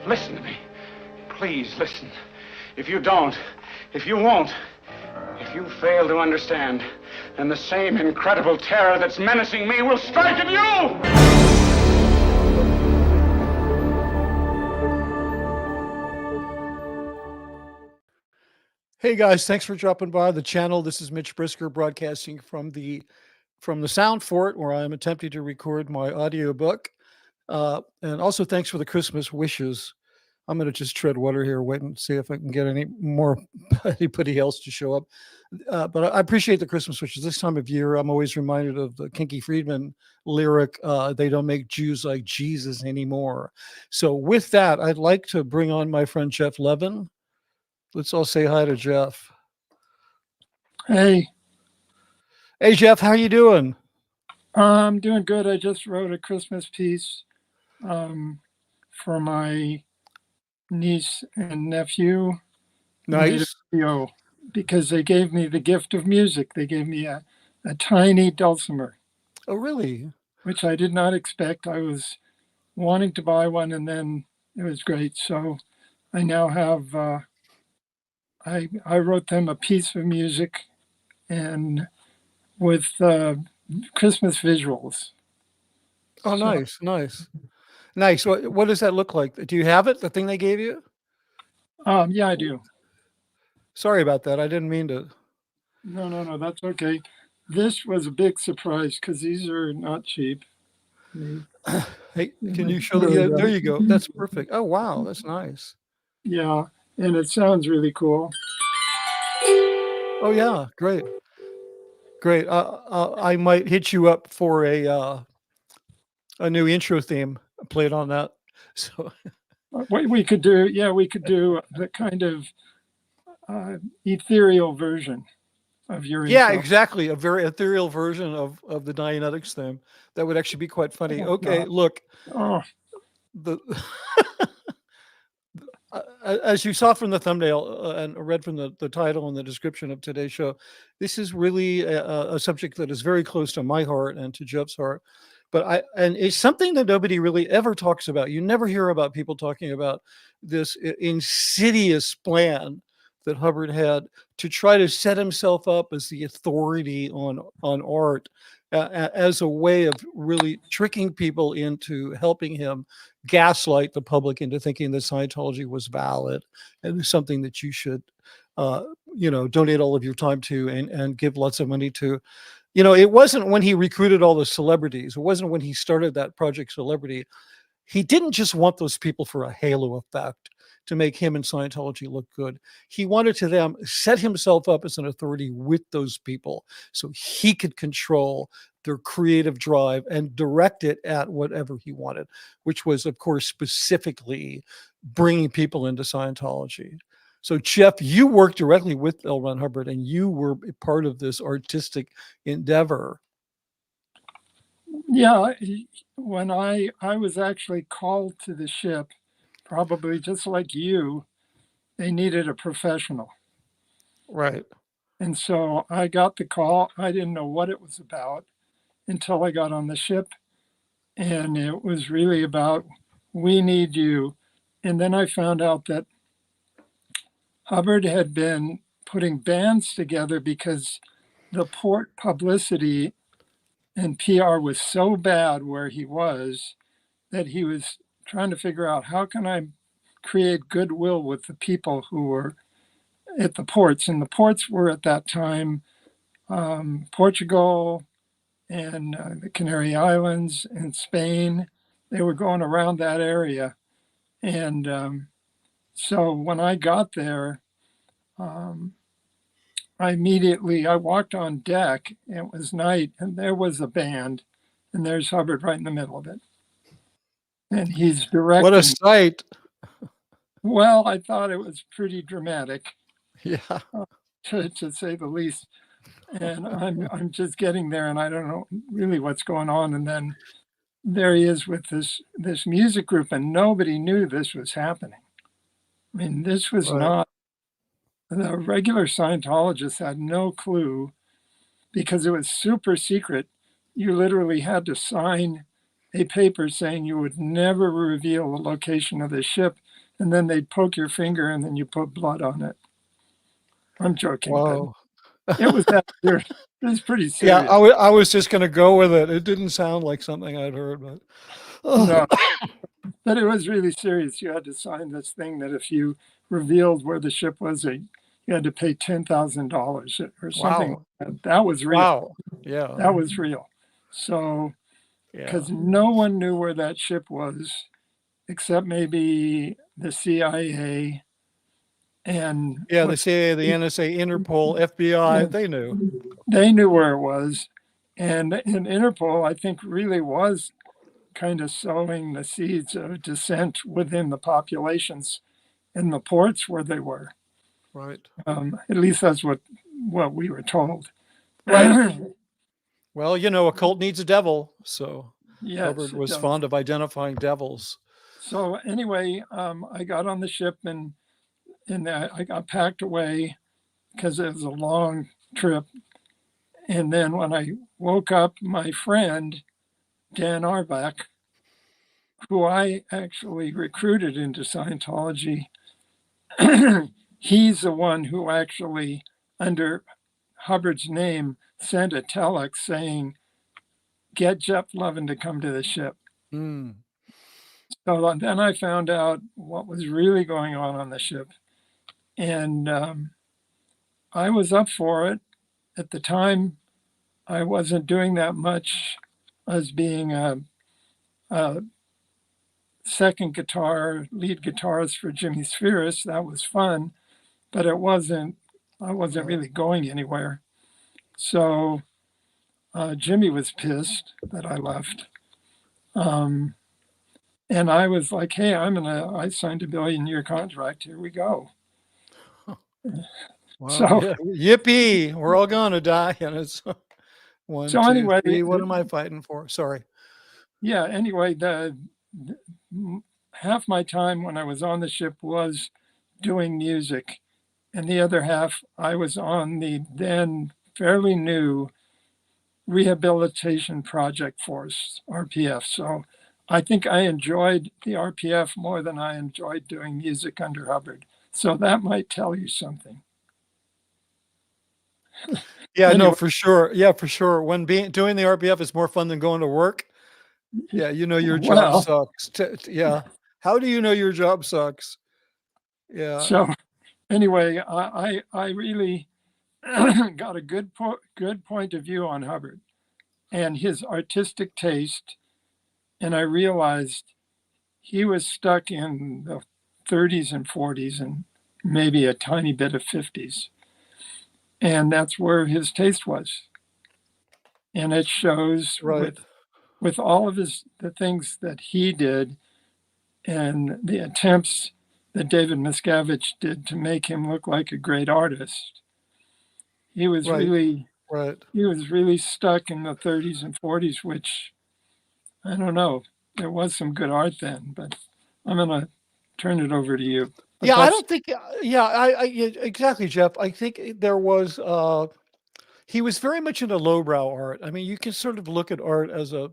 Listen to me. Please listen. If you don't, if you won't, if you fail to understand, then the same incredible terror that's menacing me will strike at you! Hey guys, thanks for dropping by the channel. This is Mitch Brisker broadcasting from the Sound Fort, where I am attempting to record my audiobook. And also thanks for the Christmas wishes. I'm going to just tread water here, wait and see if I can get anybody else to show up. But I appreciate the Christmas wishes. This time of year, I'm always reminded of the Kinky Friedman lyric, they don't make Jews like Jesus anymore. So with that, I'd like to bring on my friend Geoff Levin. Let's all say hi to Geoff. Hey. Hey, Geoff, how you doing? I'm doing good. I just wrote a Christmas piece for my niece and nephew. Nice. Because they gave me the gift of music. They gave me a tiny dulcimer. Oh, really? Which I did not expect. I was wanting to buy one, and then it was great. So I now have... I wrote them a piece of music and with Christmas visuals. Oh, nice, nice. What does that look like? Do you have it, the thing they gave you? Yeah, I do. Sorry about that. I didn't mean to. No, that's okay. This was a big surprise because these are not cheap. Hey, can you show them? Yeah, there you go. That's perfect. Oh, wow. That's nice. Yeah. And it sounds really cool. Oh yeah, great. I might hit you up for a new intro theme. Played on that. So what we could do, we could do the kind of ethereal version of your intro. Yeah, exactly. A very ethereal version of the Dianetics theme. That would actually be quite funny. Okay, look. The as you saw from the thumbnail and read from the title and the description of today's show, this is really a subject that is very close to my heart and to Geoff's heart. But it's something that nobody really ever talks about. You never hear about people talking about this insidious plan that Hubbard had to try to set himself up as the authority on art, as a way of really tricking people into helping him gaslight the public into thinking that Scientology was valid and something that you should, donate all of your time to and give lots of money to. It wasn't when he recruited all the celebrities. It wasn't when he started that Project Celebrity. He didn't just want those people for a halo effect to make him and Scientology look good. He wanted to them set himself up as an authority with those people so he could control their creative drive and direct it at whatever he wanted, which was, of course, specifically bringing people into Scientology. So, Geoff, you worked directly with L. Ron Hubbard, and you were part of this artistic endeavor. Yeah, when I was actually called to the ship, probably just like you, they needed a professional. Right. And so I got the call. I didn't know what it was about until I got on the ship. And it was really about, we need you. And then I found out that Hubbard had been putting bands together because the port publicity and PR was so bad where he was that he was trying to figure out, how can I create goodwill with the people who were at the ports? And the ports were at that time Portugal and the Canary Islands and Spain. They were going around that area. And so when I got there, I walked on deck. It was night, and there was a band, and there's Hubbard right in the middle of it. And he's directing. What a sight. Well, I thought it was pretty dramatic. Yeah. To say the least. And I'm just getting there, and I don't know really what's going on. And then there he is with this music group, and nobody knew this was happening. I mean, this was not, the regular Scientologists had no clue because it was super secret. You literally had to sign a paper saying you would never reveal the location of the ship, and then they'd poke your finger and then you put blood on it. I'm joking, Wow. but it was that serious. It was pretty Yeah, serious. I was just going to go with it. It didn't sound like something I'd heard, but No, but it was really serious. You had to sign this thing that if you revealed where the ship was, you had to pay $10,000 or something. wow. That was real. Wow. Yeah. That was real. So, Yeah. because no one knew where that ship was except maybe the CIA and Yeah, the CIA, the NSA, Interpol, FBI, they knew. they knew where it was. And Interpol, I think, really was kind of sowing the seeds of dissent within the populations in the ports where they were. Right. At least that's what we were told. Right. Well, you know, a cult needs a devil. So Yes, Hubbard it was does. fond of identifying devils. So anyway, I got on the ship and I got packed away because it was a long trip. And then when I woke up, my friend, Dan Arbach, who I actually recruited into Scientology, he's the one who actually, under Hubbard's name, sent a telex saying, get Geoff Levin to come to the ship. Mm. So then I found out what was really going on the ship. And I was up for it. At the time, I wasn't doing that much as being a second lead guitarist for Jimmy Spheeris. That was fun, but I wasn't really going anywhere. So Jimmy was pissed that I left. And I was like, hey, I signed a $1 billion contract. Here we go. Wow. So, yeah. Yippee. We're all going to die. And it's one, so two, anyway, three. What am I fighting for? Sorry. Yeah. Anyway, the half my time when I was on the ship was doing music, and the other half I was on the then fairly new Rehabilitation Project Force, RPF. So I think I enjoyed the RPF more than I enjoyed doing music under Hubbard. So that might tell you something. Yeah, Anyway. no, for sure. Yeah, for sure. When doing the RPF is more fun than going to work. Yeah, you know your job sucks. Yeah. How do you know your job sucks? Yeah. So anyway, I really got a good point of view on Hubbard and his artistic taste, and I realized he was stuck in the 30s and 40s and maybe a tiny bit of 50s. And that's where his taste was. And it shows right. with all of the things that he did and the attempts that David Miscavige did to make him look like a great artist. He was really stuck in the 30s and 40s, which I don't know. There was some good art then, but I'm going to turn it over to you. But yeah, I don't think. Yeah, exactly, Geoff. I think there was. He was very much into lowbrow art. I mean, you can sort of look at art as a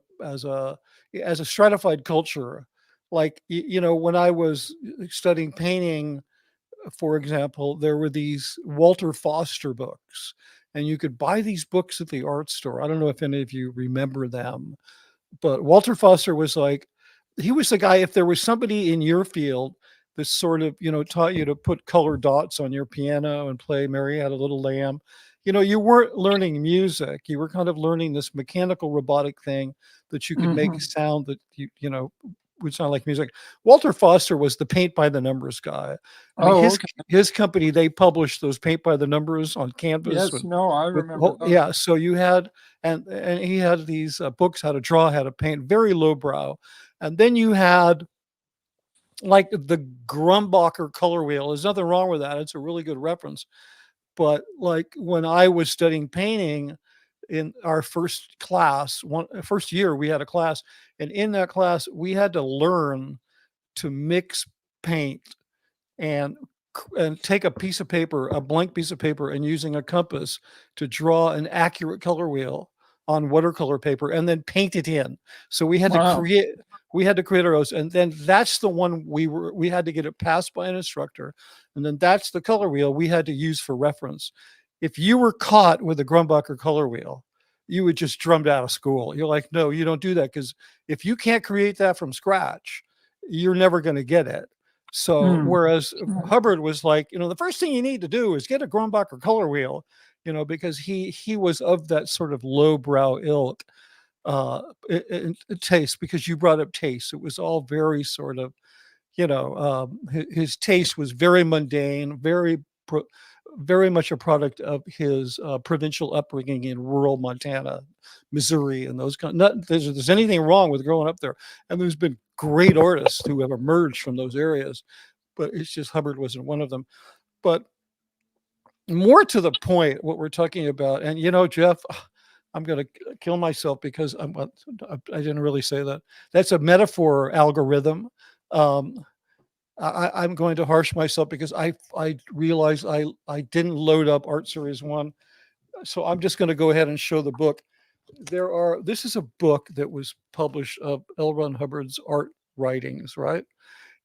stratified culture. Like you know, when I was studying painting, for example, there were these Walter Foster books, and you could buy these books at the art store. I don't know if any of you remember them, but Walter Foster was like, he was the guy, if there was somebody in your field that sort of, you know, taught you to put colored dots on your piano and play Mary Had a Little Lamb, you know, you weren't learning music. You were kind of learning this mechanical robotic thing that you could make a sound that you know, would sound like music. Walter Foster was the paint by the numbers guy. I mean, his company, they published those paint by the numbers on canvas. Yes, I remember. Yeah, so you had, and he had these books, how to draw, how to paint, very lowbrow. And then you had like the Grumbacher color wheel. There's nothing wrong with that. It's a really good reference. But like when I was studying painting in our first year, we had a class, and in that class, we had to learn to mix paint and take a piece of paper, a blank piece of paper, and using a compass to draw an accurate color wheel on watercolor paper and then paint it in. So we had Wow. to create our own, and then that's the one we had to get it passed by an instructor, and then that's the color wheel we had to use for reference. If you were caught with a Grumbacher color wheel, you would just drummed out of school. You're like, no, you don't do that, because if you can't create that from scratch, you're never going to get it. So whereas Hubbard was like, the first thing you need to do is get a Grumbacher color wheel, because he was of that sort of lowbrow ilk taste, because you brought up taste. It was all very sort of, his taste was very mundane, very much a product of his provincial upbringing in rural Montana, Missouri, and those kind. Not there's anything wrong with growing up there, and there's been great artists who have emerged from those areas, but it's just Hubbard wasn't one of them. But more to the point, what we're talking about, and Geoff, I'm going to kill myself because I didn't really say that. That's a metaphor algorithm. I'm going to harsh myself because I realized I didn't load up Art Series 1. So I'm just going to go ahead and show the book. This is a book that was published of L. Ron Hubbard's art writings, right?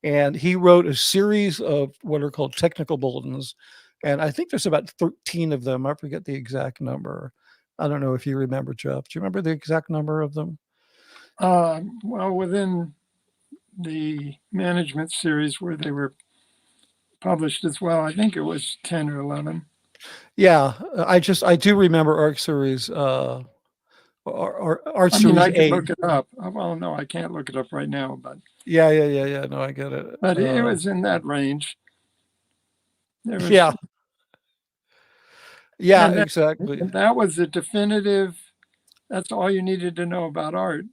And he wrote a series of what are called technical bulletins. And I think there's about 13 of them. I forget the exact number. I don't know if you remember, Geoff. Do you remember the exact number of them? Well, within the management series where they were published as well, I think it was 10 or 11. Yeah, I do remember Art Series. Art Series I can 8. look it up. Well, no, I can't look it up right now, but Yeah. No, I get it. But it was in that range. Yeah, exactly. That was the definitive. That's all you needed to know about art.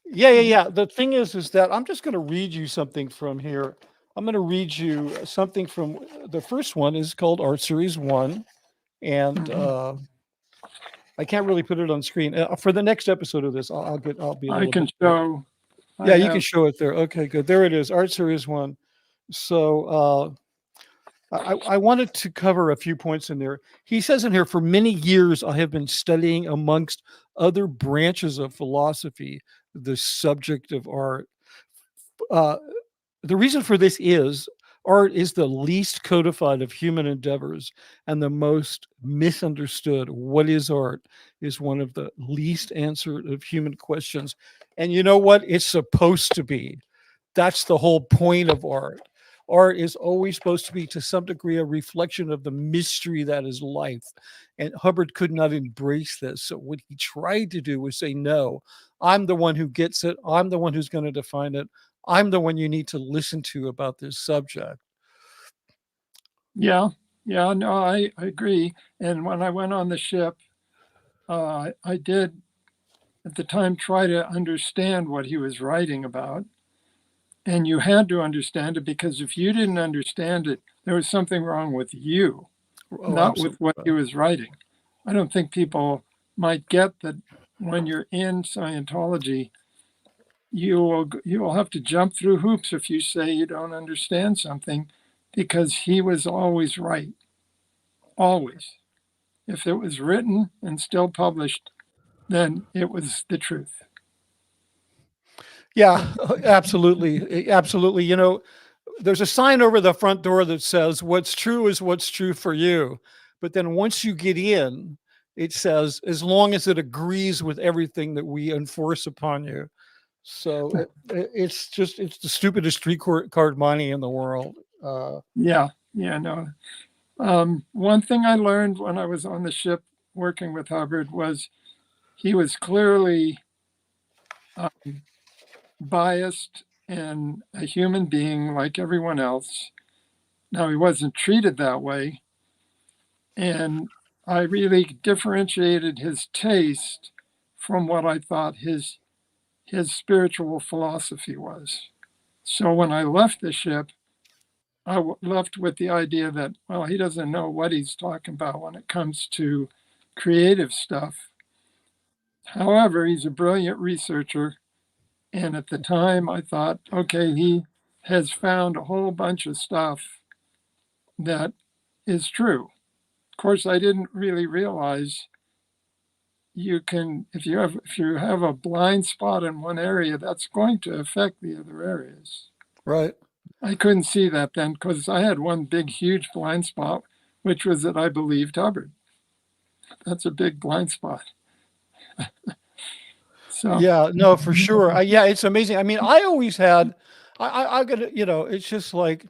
Yeah. The thing is that I'm just going to read you something from here. I'm going to read you something from the first one is called Art Series 1. And I can't really put it on screen. For the next episode of this, I'll be. I can show. Yeah, you can show it there. Okay, good. There it is. Art Series 1. So I wanted to cover a few points in there. He says in here, for many years, I have been studying amongst other branches of philosophy, the subject of art. The reason for this is art is the least codified of human endeavors and the most misunderstood. What is art is one of the least answered of human questions. And you know what? It's supposed to be. That's the whole point of art. Art is always supposed to be, to some degree, a reflection of the mystery that is life. And Hubbard could not embrace this. So what he tried to do was say, no, I'm the one who gets it. I'm the one who's going to define it. I'm the one you need to listen to about this subject. Yeah, no, I agree. And when I went on the ship, I did at the time try to understand what he was writing about. And you had to understand it, because if you didn't understand it, there was something wrong with you, not absolutely. with what he was writing. I don't think people might get that when you're in Scientology, you will have to jump through hoops if you say you don't understand something, because he was always right. Always. If it was written and still published, then it was the truth. Yeah, absolutely. Absolutely. There's a sign over the front door that says, what's true is what's true for you. But then once you get in, it says, as long as it agrees with everything that we enforce upon you. So it's the stupidest street card money in the world. No. One thing I learned when I was on the ship working with Hubbard was he was clearly biased and a human being like everyone else. Now, he wasn't treated that way. And I really differentiated his taste from what I thought his spiritual philosophy was. So when I left the ship, I left with the idea that, well, he doesn't know what he's talking about when it comes to creative stuff. However, he's a brilliant researcher. And at the time, I thought, okay, he has found a whole bunch of stuff that is true. Of course, I didn't really realize you can, if you have a blind spot in one area, that's going to affect the other areas. Right. I couldn't see that then because I had one big, huge blind spot, which was that I believed Hubbard. That's a big blind spot. So Yeah, no, for sure. Yeah, it's amazing. I mean, I always had, I gotta, it's just like,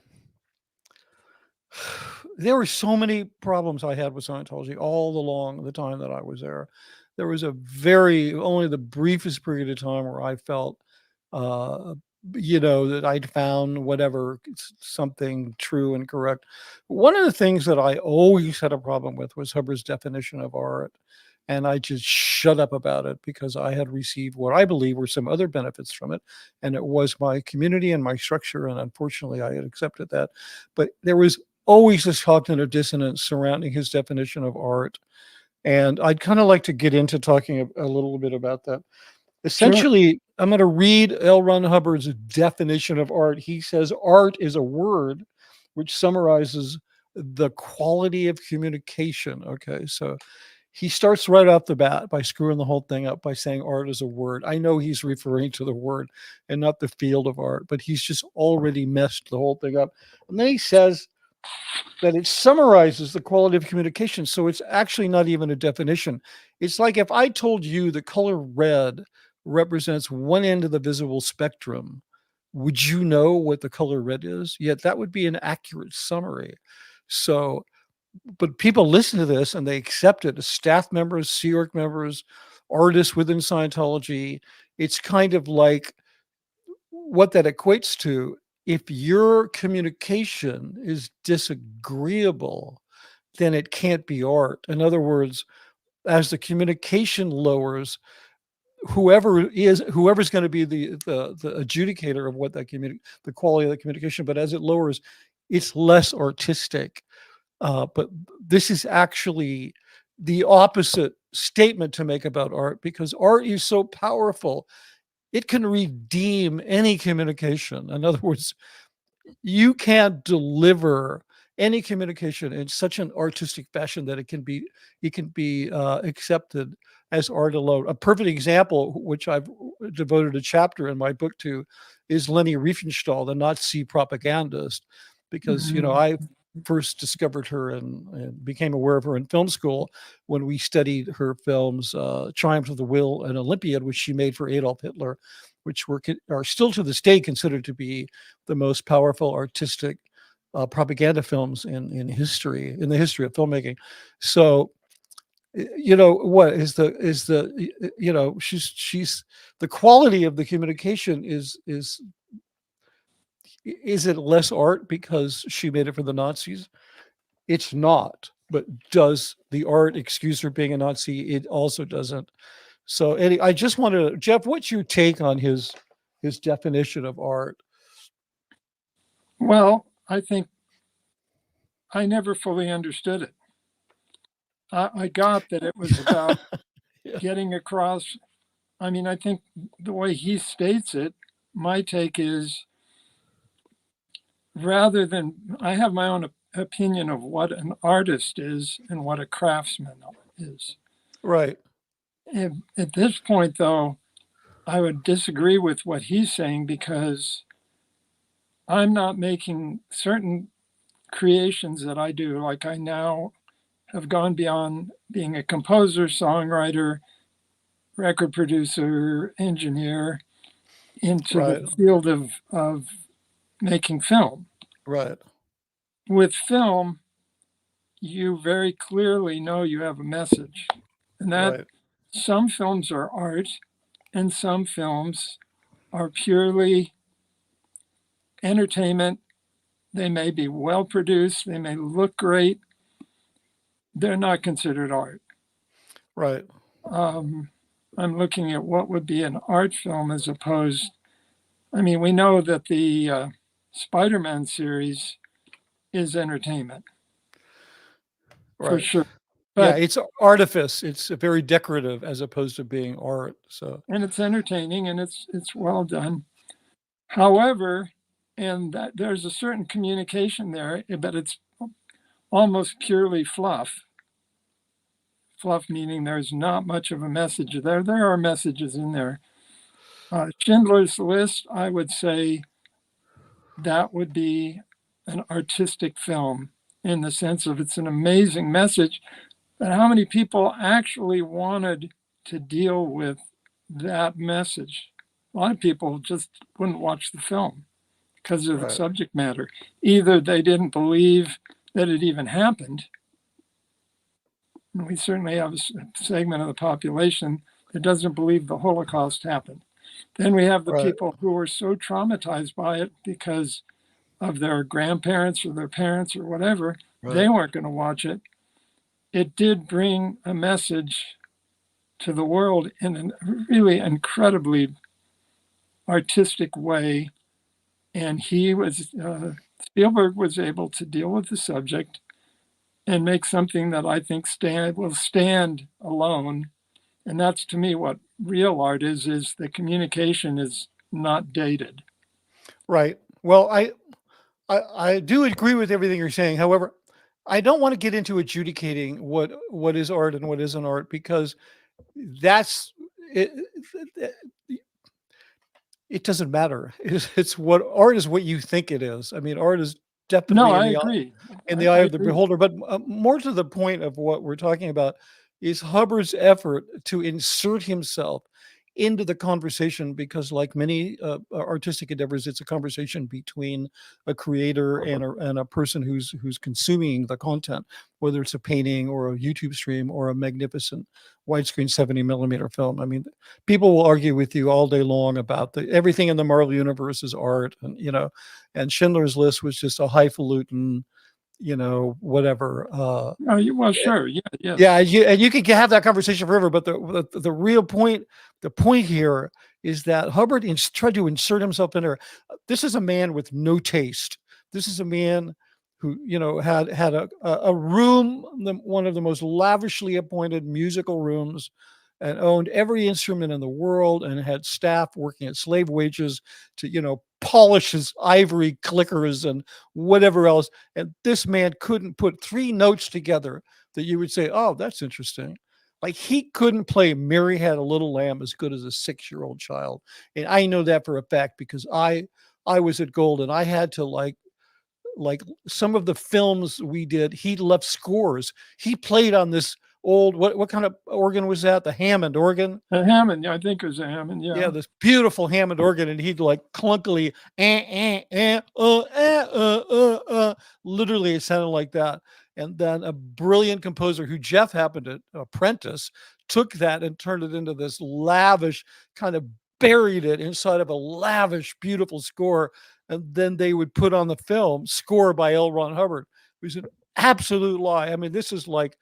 there were so many problems I had with Scientology all along the time that I was there. There was only the briefest period of time where I felt, uh, that I'd found whatever, something true and correct. One of the things that I always had a problem with was Hubbard's definition of art. And I just shut up about it because I had received what I believe were some other benefits from it. And it was my community and my structure. And unfortunately, I had accepted that. But there was always this cognitive dissonance surrounding his definition of art. And I'd kind of like to get into talking a little bit about that. Essentially, I'm going to read L. Ron Hubbard's definition of art. He says, art is a word which summarizes the quality of communication. Okay, so he starts right off the bat by screwing the whole thing up by saying art is a word. I know he's referring to the word and not the field of art, but he's just already messed the whole thing up. And then he says that it summarizes the quality of communication. So it's actually not even a definition. It's like if I told you the color red represents one end of the visible spectrum, would you know what the color red is? Yet that would be an accurate summary. So, but people listen to this and they accept it as staff members, Sea Org members, artists within Scientology. It's kind of like what that equates to. If your communication is disagreeable, then it can't be art. In other words, as the communication lowers, whoever's going to be the adjudicator of what that the quality of the communication, but as it lowers, it's less artistic. But this is actually the opposite statement to make about art, because art is so powerful. It can redeem any communication. In other words, you can't deliver any communication in such an artistic fashion that it can be accepted as art alone. A perfect example, which I've devoted a chapter in my book to, is Leni Riefenstahl, the Nazi propagandist, because I first discovered her and became aware of her in film school when we studied her films, Triumph of the Will and Olympiad, which she made for Adolf Hitler, which are still to this day considered to be the most powerful artistic propaganda films in the history of filmmaking. So, what is she's the quality of the communication is it less art because she made it for the Nazis? It's not. But does the art excuse her being a Nazi? It also doesn't. So, Eddie, I just wanted to, Geoff, what's your take on his definition of art? Well, I think I never fully understood it. I got that it was about Yeah. getting across. I mean, I think the way he states it, my take is, rather than, I have my own opinion of what an artist is and what a craftsman is. Right. And at this point, though, I would disagree with what he's saying, because I'm not making certain creations that I do. Like, I now have gone beyond being a composer, songwriter, record producer, engineer, into the field of making film. Right. With film, you very clearly know you have a message, and that some films are art and some films are purely entertainment. They may be well produced, they may look great, they're not considered art. Right. I'm looking at what would be an art film as opposed. I mean, we know that the Spider-Man series is entertainment, for sure. But, yeah, it's artifice. It's very decorative as opposed to being art. So, and it's entertaining and it's well done. However, and that there's a certain communication there, but it's almost purely fluff. fluff, meaning there's not much of a message there. There are messages in there. Schindler's List, I would say that would be an artistic film in the sense of it's an amazing message, but how many people actually wanted to deal with that message? A lot of people just wouldn't watch the film because of the subject matter. Either they didn't believe that it even happened. And we certainly have a segment of the population that doesn't believe the Holocaust happened. Then we have the people who were so traumatized by it because of their grandparents or their parents or whatever, they weren't going to watch it. It did bring a message to the world in a really incredibly artistic way. And Spielberg was able to deal with the subject and make something that I think will stand alone. And that's, to me, what real art is the communication is not dated. Right. Well, I do agree with everything you're saying. However, I don't want to get into adjudicating what is art and what isn't art, because that's it. It doesn't matter. It's what art is, what you think it is. I mean, art is definitely in the eye of the beholder. But more to the point of what we're talking about is Hubbard's effort to insert himself into the conversation, because like many artistic endeavors, it's a conversation between a creator and a person who's consuming the content, whether it's a painting or a YouTube stream or a magnificent widescreen 70 millimeter film. I mean, people will argue with you all day long about everything in the Marvel universe is art, and and Schindler's List was just a highfalutin, whatever. Well, sure, yeah. Yeah, you could have that conversation forever, but the real point, the point here is that Hubbard tried to insert himself in there. This is a man with no taste. This is a man who, had a room, one of the most lavishly appointed musical rooms, and owned every instrument in the world, and had staff working at slave wages to, polish his ivory clickers and whatever else. And this man couldn't put 3 notes together that you would say, oh, that's interesting. Like, he couldn't play Mary Had a Little Lamb as good as a 6-year-old child. And I know that for a fact, because I was at Gold, and I had to like some of the films we did, he left scores. He played on this old, what kind of organ was that? The Hammond organ? A Hammond, I think it was a Hammond, yeah. Yeah, this beautiful Hammond organ, and he'd like clunkily, literally it sounded like that. And then a brilliant composer who Geoff happened to apprentice took that and turned it into this lavish, kind of buried it inside of a lavish, beautiful score. And then they would put on the film, score by L. Ron Hubbard. It was an absolute lie. I mean, this is like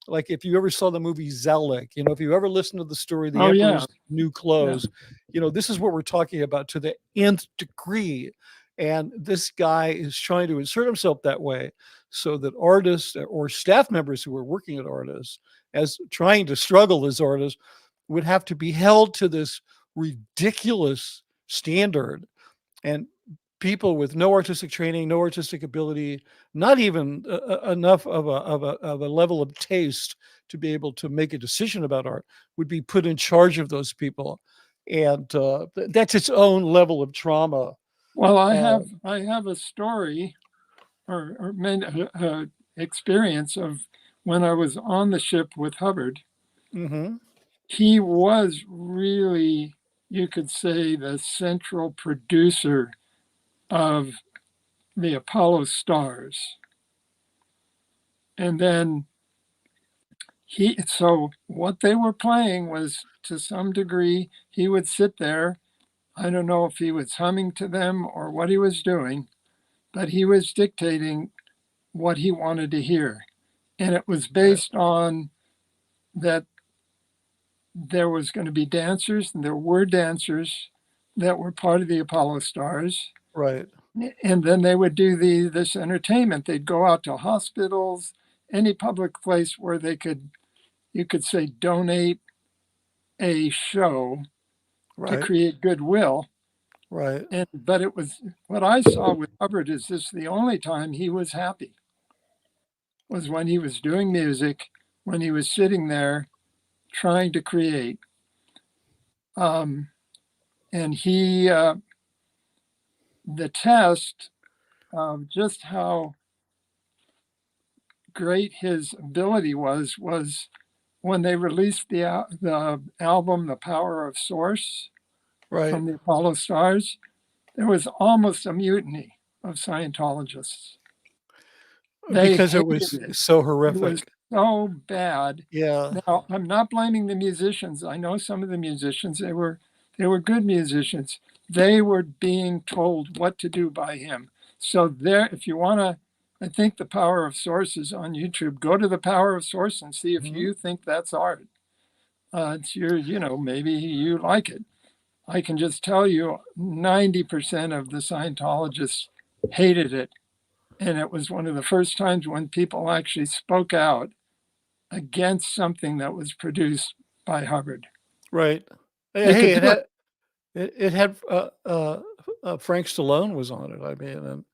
if you ever saw the movie Zelig, if you ever listened to the story, The Emperor's New Clothes, this is what we're talking about to the nth degree. And this guy is trying to insert himself that way so that artists or staff members who are working at artists, as trying to struggle as artists, would have to be held to this ridiculous standard. And people with no artistic training, no artistic ability, not even enough of a level of taste to be able to make a decision about art, would be put in charge of those people. And that's its own level of trauma. Well, I have a story or experience of when I was on the ship with Hubbard. Mm-hmm. He was really, you could say, the central producer of the Apollo stars. And then so what they were playing was, to some degree, he would sit there. I don't know if he was humming to them or what he was doing, but he was dictating what he wanted to hear. And it was based on that there was going to be dancers, and there were dancers that were part of the Apollo stars. Right. And then they would do this entertainment. They'd go out to hospitals, any public place where you could say, donate a show to create goodwill. Right. But it was, what I saw with Hubbard is this: the only time he was happy was when he was doing music when he was sitting there trying to create. And he, the test of just how great his ability was when they released the album, The Power of Source, Right. from the Apollo Stars, there was almost a mutiny of Scientologists. They Because it hated was it. so It horrific. was so bad. Yeah. Now, I'm not blaming the musicians. I know some of the musicians, they were good musicians. They were being told what to do by him. So there, if you want to, I think The Power of Source is on YouTube. Go to The Power of Source and see if you think that's art. It's your, maybe you like it. I can just tell you 90% of the Scientologists hated it. And it was one of the first times when people actually spoke out against something that was produced by Hubbard. Right. They Hey, could do it had Frank Stallone was on it. I mean,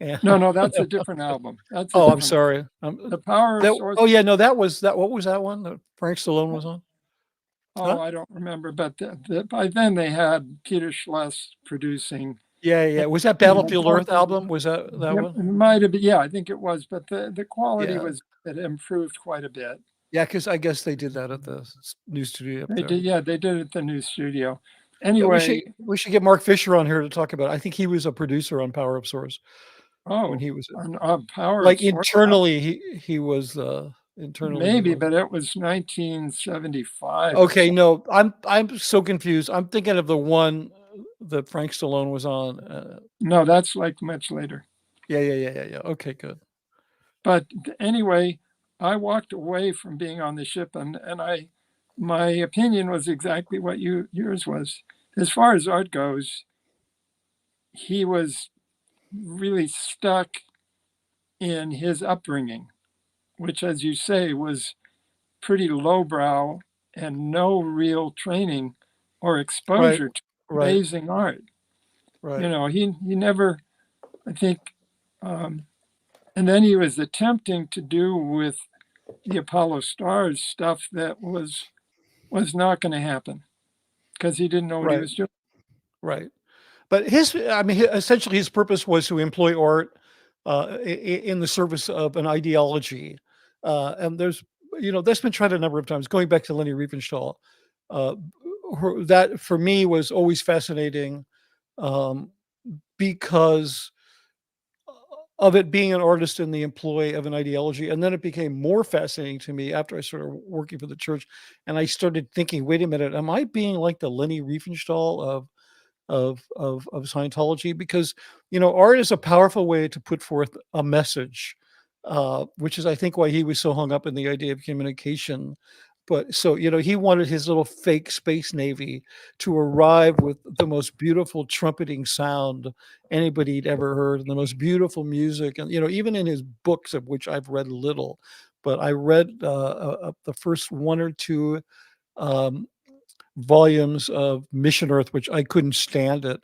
and No, that's a different album. That's a oh, I'm different. sorry. The Power of That, Source. oh yeah, no, that was that. What was that one that Frank Stallone was on? Oh, Huh? I don't remember, but by then they had Peter Schless producing. Yeah. Was that Battlefield Earth album? Was that It one? might have been, yeah, I think it was, but the quality Yeah. it improved quite a bit. Yeah, because I guess they did that at the new studio up They there. did, yeah, they did it at the new studio. Yeah, Anyway, we should get Mark Fisher on here to talk about it. I think he was a producer on Power of Source when he was on Power like of Source, internally he was internally maybe, but it was 1975. Okay, no, I'm so confused. I'm thinking of the one that Frank Stallone was on. No, that's like much later. Yeah. Okay, good. But anyway, I walked away from being on the ship, and my opinion was exactly what yours was. As far as art goes, he was really stuck in his upbringing, which, as you say, was pretty lowbrow and no real training or exposure to amazing art. Right. He never, I think, and then he was attempting to do with the Apollo Stars stuff that was not going to happen because he didn't know what he was doing. Right. But essentially his purpose was to employ art in the service of an ideology. And that's been tried a number of times, going back to Leni Riefenstahl. That for me was always fascinating because of it being an artist in the employ of an ideology. And then it became more fascinating to me after I started working for the church. And I started thinking, wait a minute, am I being like the Leni Riefenstahl of Scientology? Because, art is a powerful way to put forth a message, which is, I think, why he was so hung up in the idea of communication. But so, he wanted his little fake space navy to arrive with the most beautiful trumpeting sound anybody'd ever heard and the most beautiful music. And, even in his books, of which I've read little, but I read the first one or two volumes of Mission Earth, which I couldn't stand it.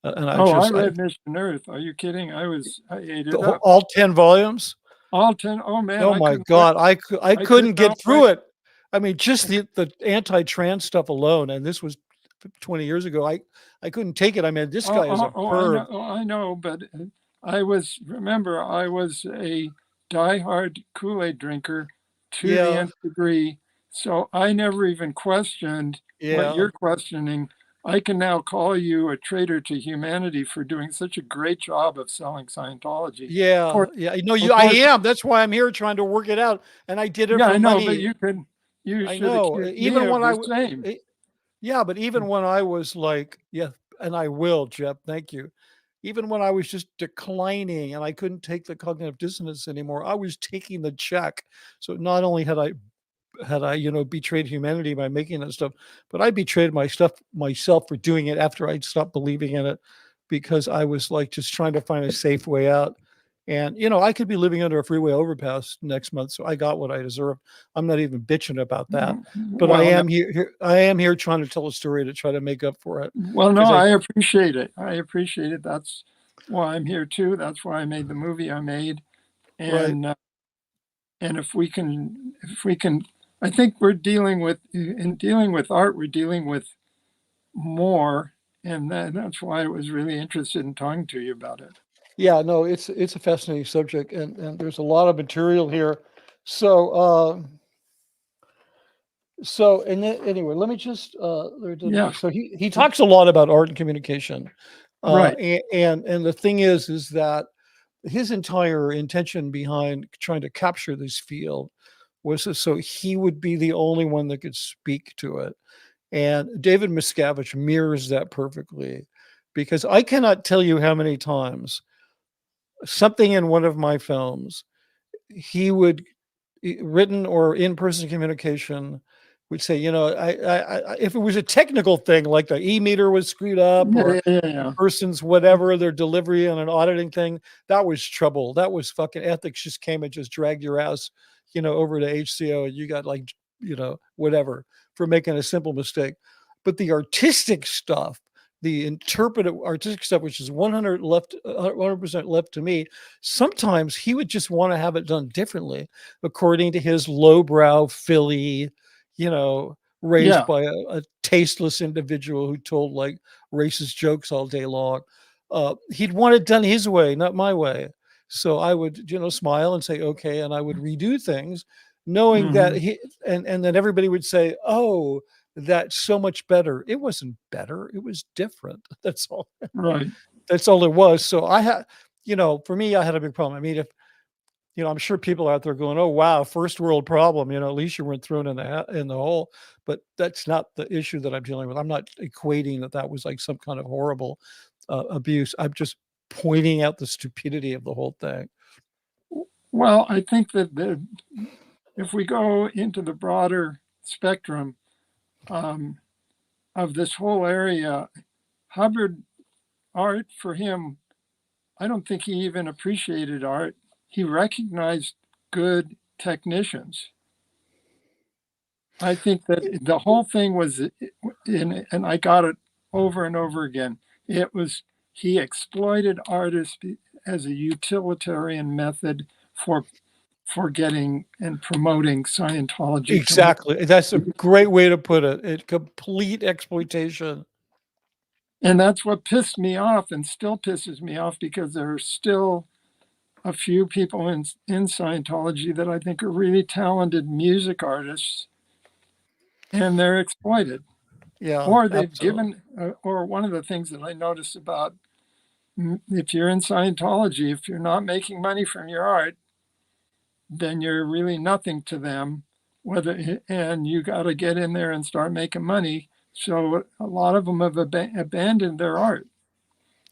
And I read Mission Earth. Are you kidding? I ate it up. All 10 volumes? All 10. Oh, man. Oh, my God. I couldn't get through it. I mean, just the anti-trans stuff alone, and this was 20 years ago, I couldn't take it. I mean, this guy is a perv. I know, but I was a diehard Kool-Aid drinker to the nth degree, so I never even questioned what you're questioning. I can now call you a traitor to humanity for doing such a great job of selling Scientology. Yeah. No, I am. That's why I'm here trying to work it out, and I did it for money. But you should even when but even Mm. when I was like, and I will, Geoff, thank you. Even when I was just declining and I couldn't take the cognitive dissonance anymore, I was taking the check. So not only had I betrayed humanity by making that stuff, but I betrayed myself for doing it after I'd stopped believing in it, because I was like just trying to find a safe way out. And, I could be living under a freeway overpass next month. So I got what I deserved. I'm not even bitching about that, but I am here trying to tell a story to try to make up for it. Well, no, I appreciate it. That's why I'm here too. That's why I made the movie I made. And, And if we can, I think in dealing with art, we're dealing with more. And that's why I was really interested in talking to you about it. Yeah, no, it's a fascinating subject, and there's a lot of material here. So, and then, anyway, let me just Yeah. so he talks a lot about art and communication, Right. and the thing is that his entire intention behind trying to capture this field was so he would be the only one that could speak to it. And David Miscavige mirrors that perfectly, because I cannot tell you how many times something in one of my films, he would, written or in-person communication, would say, if it was a technical thing, like the e-meter was screwed up, or Yeah. person's whatever, their delivery on an auditing thing, that was trouble. That was fucking ethics just came and just dragged your ass, over to HCO, and you got whatever for making a simple mistake. But the artistic stuff, the interpretive artistic stuff, which is 100% left to me, sometimes he would just want to have it done differently, according to his lowbrow Philly, raised by a tasteless individual who told like racist jokes all day long. He'd want it done his way, not my way. So I would, smile and say, okay. And I would redo things knowing that and then everybody would say, oh, that's so much better. It wasn't better. It was different. That's all. Right. That's all it was. So I had, for me, I had a big problem. I mean, if, I'm sure people out there going, oh, wow, first world problem, at least you weren't thrown in the hole. But that's not the issue that I'm dealing with. I'm not equating that was like some kind of horrible abuse. I'm just pointing out the stupidity of the whole thing. Well, I think that if we go into the broader spectrum of this whole area, Hubbard, art for him, I don't think he even appreciated art. He recognized good technicians. I think that the whole thing was, and I got it over and over again, he exploited artists as a utilitarian method for getting and promoting Scientology. Exactly. That's a great way to put it. It's complete exploitation. And that's what pissed me off and still pisses me off, because there are still a few people in Scientology that I think are really talented music artists, and they're exploited. Yeah. Or they've absolutely. given, or one of the things that I noticed about, if you're in Scientology, if you're not making money from your art, then you're really nothing to them. And you got to get in there and start making money. So a lot of them have abandoned their art,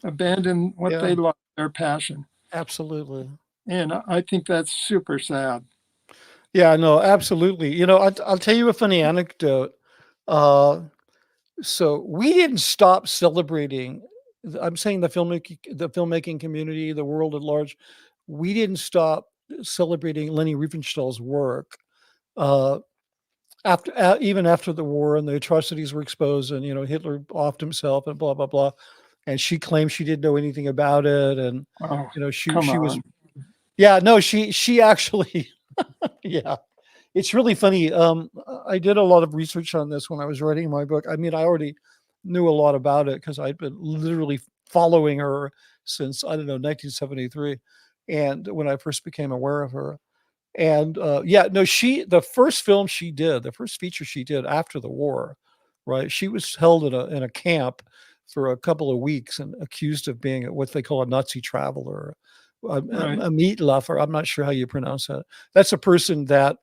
abandoned what they love, their passion. Absolutely. And I think that's super sad. Yeah, no, absolutely. I'll tell you a funny anecdote. So we didn't stop celebrating. I'm saying the filmmaking community, the world at large. We didn't stop celebrating Leni Riefenstahl's work even after the war and the atrocities were exposed, and Hitler offed himself and blah blah blah. And she claimed she didn't know anything about it, and she was. Yeah, no, she actually. Yeah. It's really funny. I did a lot of research on this when I was writing my book. I mean, I already knew a lot about it because I'd been literally following her since, 1973. And when I first became aware of her. And the first film she did, the first feature she did after the war, right? She was held in a camp for a couple of weeks and accused of being what they call a Nazi traveler, a Meatloaf, I'm not sure how you pronounce that. That's a person that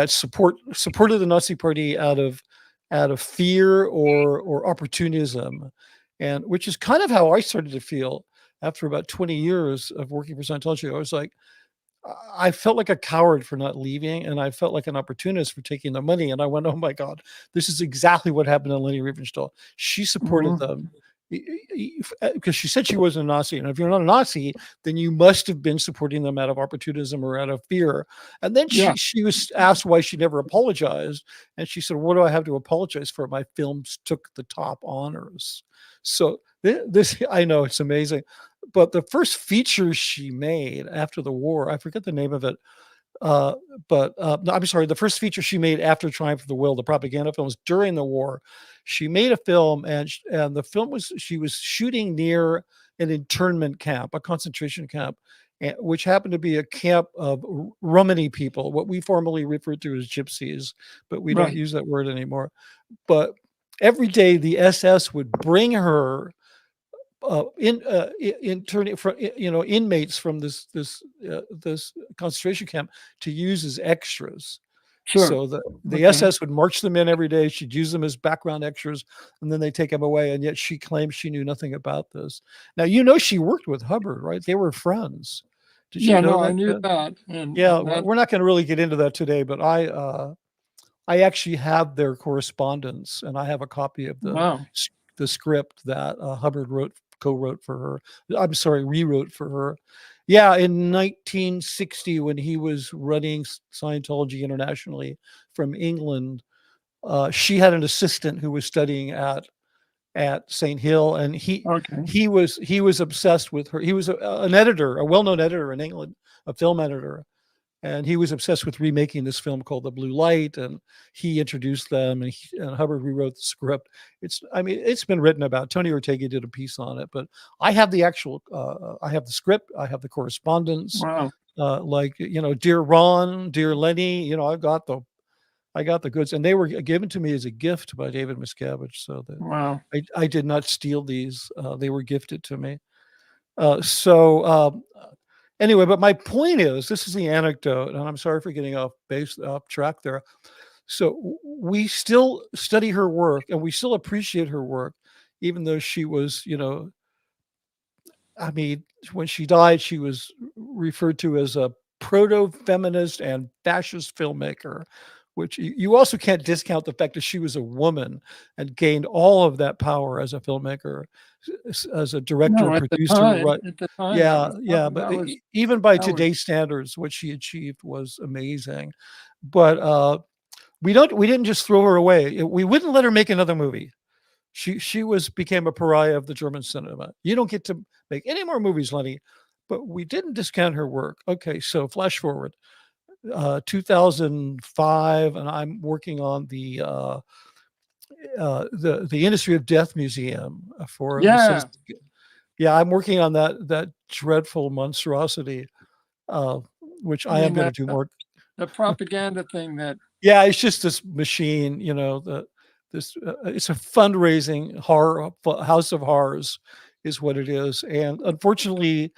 supported the Nazi Party out of fear or opportunism, and which is kind of how I started to feel after about 20 years of working for Scientology. I was like, I felt like a coward for not leaving, and I felt like an opportunist for taking the money. And I went, oh my God, this is exactly what happened to Leni Riefenstahl. She supported them because she said she wasn't a Nazi. And if you're not a Nazi, then you must have been supporting them out of opportunism or out of fear. And then she was asked why she never apologized. And she said, what do I have to apologize for? My films took the top honors. So this, I know it's amazing. But the first feature she made after the war, I forget the name of it, No, I'm sorry. The first feature she made after Triumph of the Will, the propaganda film, was during the war. She made a film, and the film was she was shooting near an internment camp, a concentration camp, which happened to be a camp of Romani people, what we formerly referred to as gypsies, but we don't Right. use that word anymore. But every day the SS would bring her inmates from this concentration camp to use as extras. Sure. So the Okay. SS would march them in every day. She'd use them as background extras, and then they take them away. And yet she claims she knew nothing about this. Now she worked with Hubbard, right? They were friends. Did you Yeah, know no, that? I knew that. Yeah, And that, we're not going to really get into that today, but I actually have their correspondence, and I have a copy of wow. the script that Hubbard co-wrote for her. I'm sorry, rewrote for her. Yeah, in 1960, when he was running Scientology internationally from England, she had an assistant who was studying at St. Hill, and Okay. he was obsessed with her. He was an editor, a well-known editor in England, a film editor, and he was obsessed with remaking this film called The Blue Light, and he introduced them, and Hubbard rewrote the script. It's been written about. Tony Ortega did a piece on it, but I have the actual, I have the script, I have the correspondence, Wow. dear Ron, dear Lenny, I got the goods, and they were given to me as a gift by David Miscavige, so that Wow. I did not steal these; they were gifted to me. Anyway, but my point is, this is the anecdote, and I'm sorry for getting off track there. So we still study her work, and we still appreciate her work, even though she was, when she died, she was referred to as a proto-feminist and fascist filmmaker, which you also can't discount the fact that she was a woman and gained all of that power as a filmmaker, as a director, No, producer, right? at the time, Yeah. But even by today's standards, what she achieved was amazing. But we didn't just throw her away. We wouldn't let her make another movie. She became a pariah of the German cinema. You don't get to make any more movies, Lenny. But we didn't discount her work. Okay, so flash forward, 2005, and I'm working on the Industry of Death Museum for the yeah. citizens. Yeah, I'm working on that dreadful monstrosity, which I am going to do more. The propaganda thing that. Yeah, it's just this machine, it's a fundraising horror house of horrors, is what it is, and unfortunately,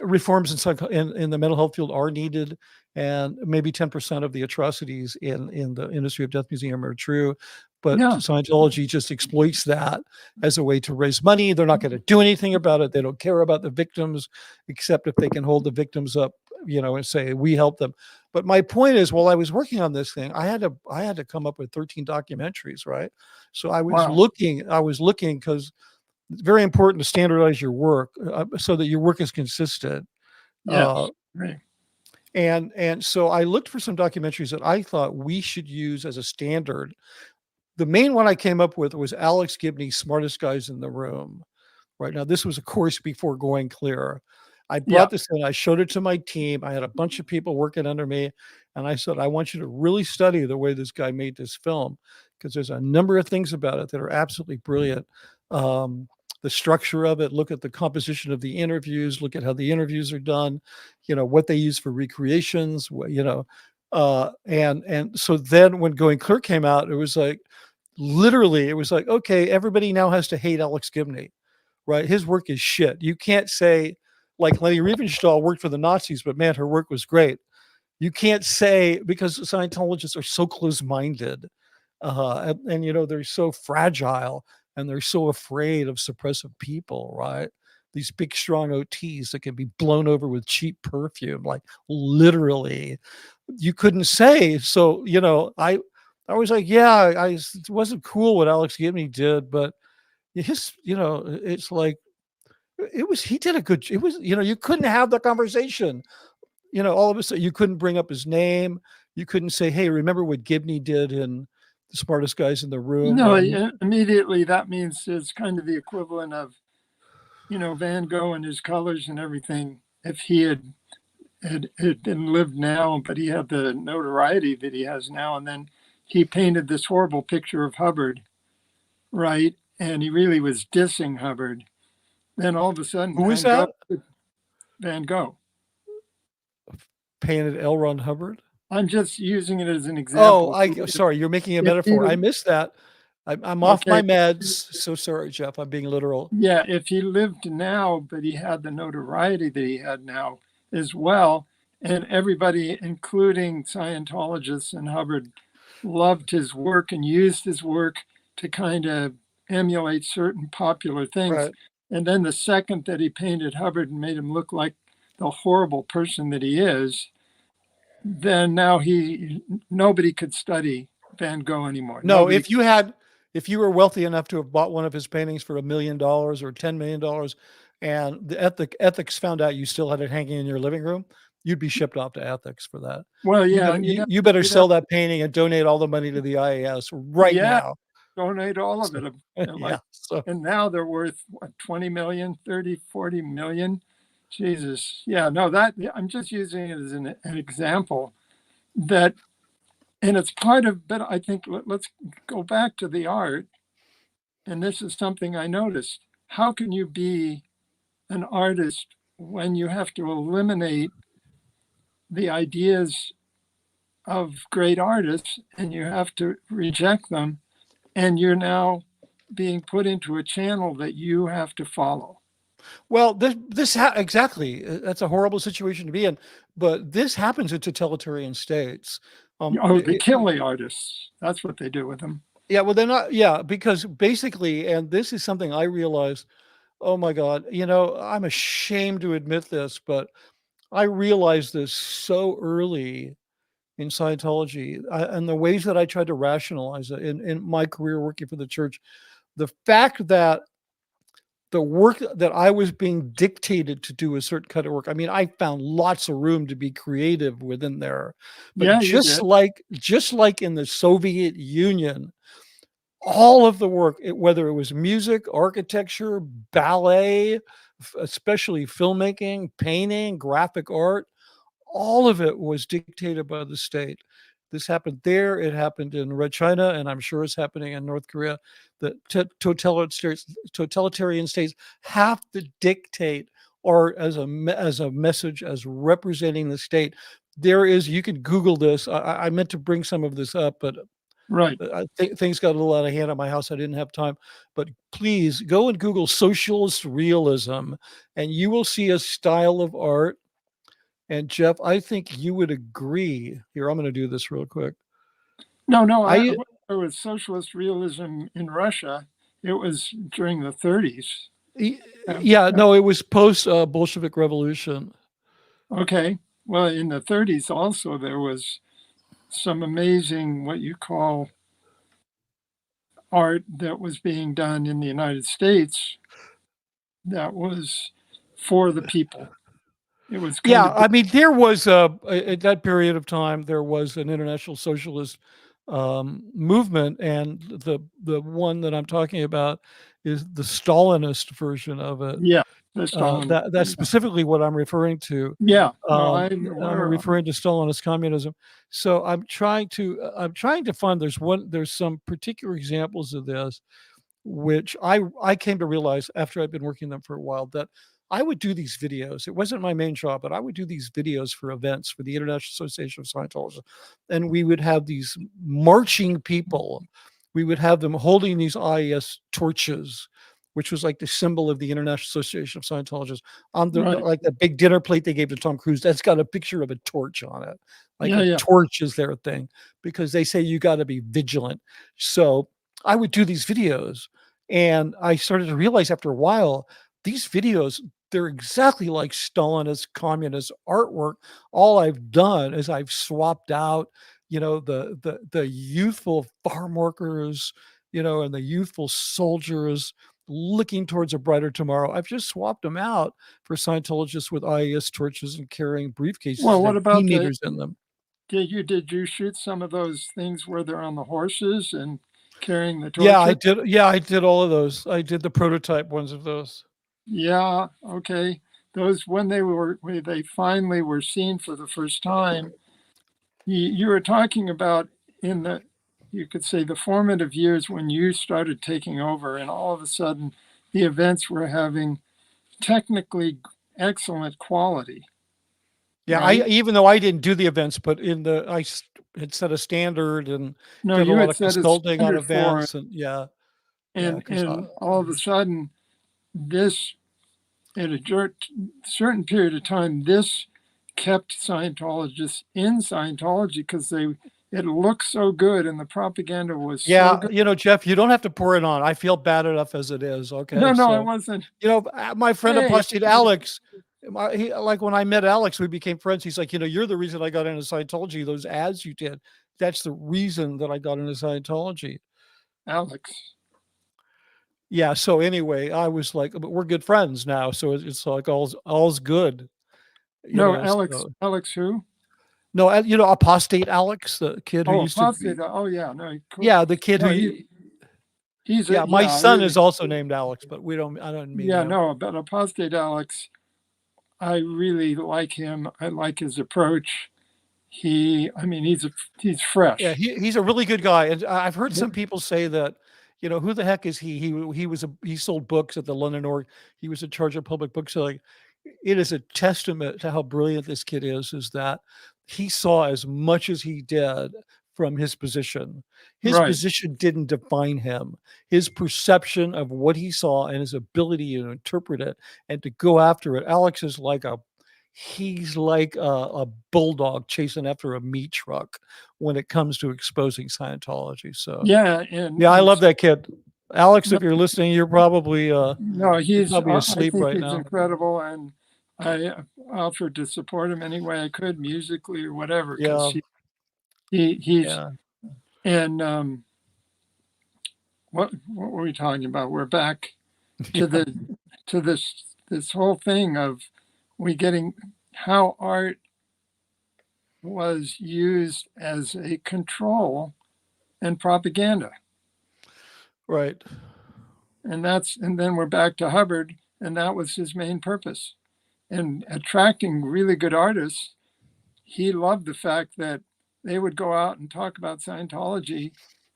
reforms in the mental health field are needed, and maybe 10% of the atrocities in the Industry of Death Museum are true. But Scientology just exploits that as a way to raise money. They're not going to do anything about it. They don't care about the victims, except if they can hold the victims up, and say, we help them. But my point is, while I was working on this thing, I had to come up with 13 documentaries, right? So I was looking because it's very important to standardize your work so that your work is consistent. Yes. Right. And so I looked for some documentaries that I thought we should use as a standard. The main one I came up with was Alex Gibney's Smartest Guys in the Room. Right now, this was a course before Going Clear. I brought this in, I showed it to my team. I had a bunch of people working under me, and I said, I want you to really study the way this guy made this film, because there's a number of things about it that are absolutely brilliant. The structure of it, look at the composition of the interviews, look at how the interviews are done, what they use for recreations, and so then when Going Clear came out, it was like, literally, it was like, okay, everybody now has to hate Alex Gibney, right? His work is shit. You can't say, like, Leni Riefenstahl worked for the Nazis, but man, her work was great. You can't say, because Scientologists are so close-minded, and they're so fragile, and they're so afraid of suppressive people, right? These big, strong OTs that can be blown over with cheap perfume, like literally. You couldn't say. So, I was like, yeah, it wasn't cool what Alex Gibney did, but his, it's like, he did a good, you couldn't have the conversation. All of a sudden you couldn't bring up his name. You couldn't say, hey, remember what Gibney did in The Smartest Guys in the Room? No, immediately that means it's kind of the equivalent of, Van Gogh and his colors and everything. If he had had been lived now, but he had the notoriety that he has now. And then he painted this horrible picture of Hubbard, right? And he really was dissing Hubbard. Then all of a sudden, Who is that? Van Gogh. Painted L. Ron Hubbard? I'm just using it as an example. Oh, sorry, you're making a metaphor. I missed that. I'm off my meds. So sorry, Geoff. I'm being literal. Yeah, if he lived now, but he had the notoriety that he had now as well, and everybody, including Scientologists and Hubbard, loved his work and used his work to kind of emulate certain popular things. Right. And then the second that he painted Hubbard and made him look like the horrible person that he is, then now nobody could study Van Gogh anymore. No, Nobody. if you were wealthy enough to have bought one of his paintings for $1 million or $10 million, and the ethics found out you still had it hanging in your living room, you'd be shipped off to ethics for that. Well, yeah, you better sell that painting and donate all the money to the IAS right now. Donate all of it. And now they're worth what, 20 million, 30, 40 million. Jesus. Yeah, no, I'm just using it as an example that, and it's part of, but I think let's go back to the art. And this is something I noticed. How can you be an artist when you have to eliminate the ideas of great artists and you have to reject them, and you're now being put into a channel that you have to follow? Well, exactly. That's a horrible situation to be in, but this happens in totalitarian states. They kill the artists. That's what they do with them. Yeah, well, they're not. Yeah, because basically, and this is something I realized. Oh my God, I'm ashamed to admit this, but I realized this so early in Scientology, and the ways that I tried to rationalize it in my career working for the church. The fact that the work that I was being dictated to do a certain kind of work. I mean, I found lots of room to be creative within there. But just like in the Soviet Union, all of the work, whether it was music, architecture, ballet, especially filmmaking, painting, graphic art, all of it was dictated by the state. This happened there. It happened in Red China, and I'm sure it's happening in North Korea. The totalitarian states have to dictate art as a message, as representing the state. You can Google this. I meant to bring some of this up, but right, things got a little out of hand at my house. I didn't have time. But please go and Google socialist realism, and you will see a style of art. And Geoff, I think you would agree. Here, I'm going to do this real quick. No, it was socialist realism in Russia. It was during the 30s. Yeah, no, it was post Bolshevik Revolution. Okay. Well, in the 30s also, there was some amazing, what you call, art that was being done in the United States that was for the people. It was I mean, there was at that period of time, there was an international socialist movement, and the one that I'm talking about is the Stalinist version of it. Yeah, that's specifically what I'm referring to. Yeah, I'm referring to Stalinist communism. So I'm trying to find there's some particular examples of this, which I came to realize after I'd been working them for a while, that I would do these videos. It wasn't my main job, but I would do these videos for events for the International Association of Scientologists. And we would have these marching people. We would have them holding these IES torches, which was like the symbol of the International Association of Scientologists. On the like the big dinner plate they gave to Tom Cruise, that's got a picture of a torch on it. Like a torch is their thing, because they say you got to be vigilant. So I would do these videos, and I started to realize after a while, these videos, they're exactly like Stalinist communist artwork. All I've done is I've swapped out, the youthful farm workers, and the youthful soldiers looking towards a brighter tomorrow. I've just swapped them out for Scientologists with IES torches and carrying briefcases. Well, what about meters in them? Did you shoot some of those things where they're on the horses and carrying the torches? Yeah, I did. Yeah, I did all of those. I did the prototype ones of those. Yeah. Okay. those when they finally were seen for the first time, you were talking about in the, you could say, the formative years when you started taking over, and all of a sudden the events were having technically excellent quality. Yeah, right? even though I didn't do the events, but had set a standard and No, did a you lot had of set a consulting on standard for, events, and yeah, and because all of a sudden, this, at a certain period of time, this kept Scientologists in Scientology because it looked so good and the propaganda was so good. Geoff, you don't have to pour it on. I feel bad enough as it is. Okay, No, so I wasn't. my friend Hey. apostate Alex, like when I met Alex, we became friends. He's like, you're the reason I got into Scientology. Those ads you did, that's the reason that I got into Scientology. Alex. Yeah. So anyway, I was like, but we're good friends now, so it's like all's good. No, Alex. Alex who? No, apostate Alex, the kid who used apostate. to. Oh yeah, no. Yeah, the kid no, who. He's my son is also named Alex, but I don't mean. Yeah, no, but apostate Alex, I really like him. I like his approach. He's fresh. Yeah, he's a really good guy, and I've heard some people say that, who the heck is he? He sold books at the London Org. He was in charge of public book selling. It is a testament to how brilliant this kid is that he saw as much as he did from his position. His position didn't define him. His perception of what he saw and his ability to interpret it and to go after it. Alex is like he's like a bulldog chasing after a meat truck when it comes to exposing Scientology. So I love that kid. Alex, if you're listening, you're probably he's probably asleep right he's now. Incredible, and I offered to support him any way I could, musically or whatever. Yeah, he's and what were we talking about? We're back to this whole thing of getting how art was used as a control and propaganda. Right. And then we're back to Hubbard, and that was his main purpose. And attracting really good artists, he loved the fact that they would go out and talk about Scientology,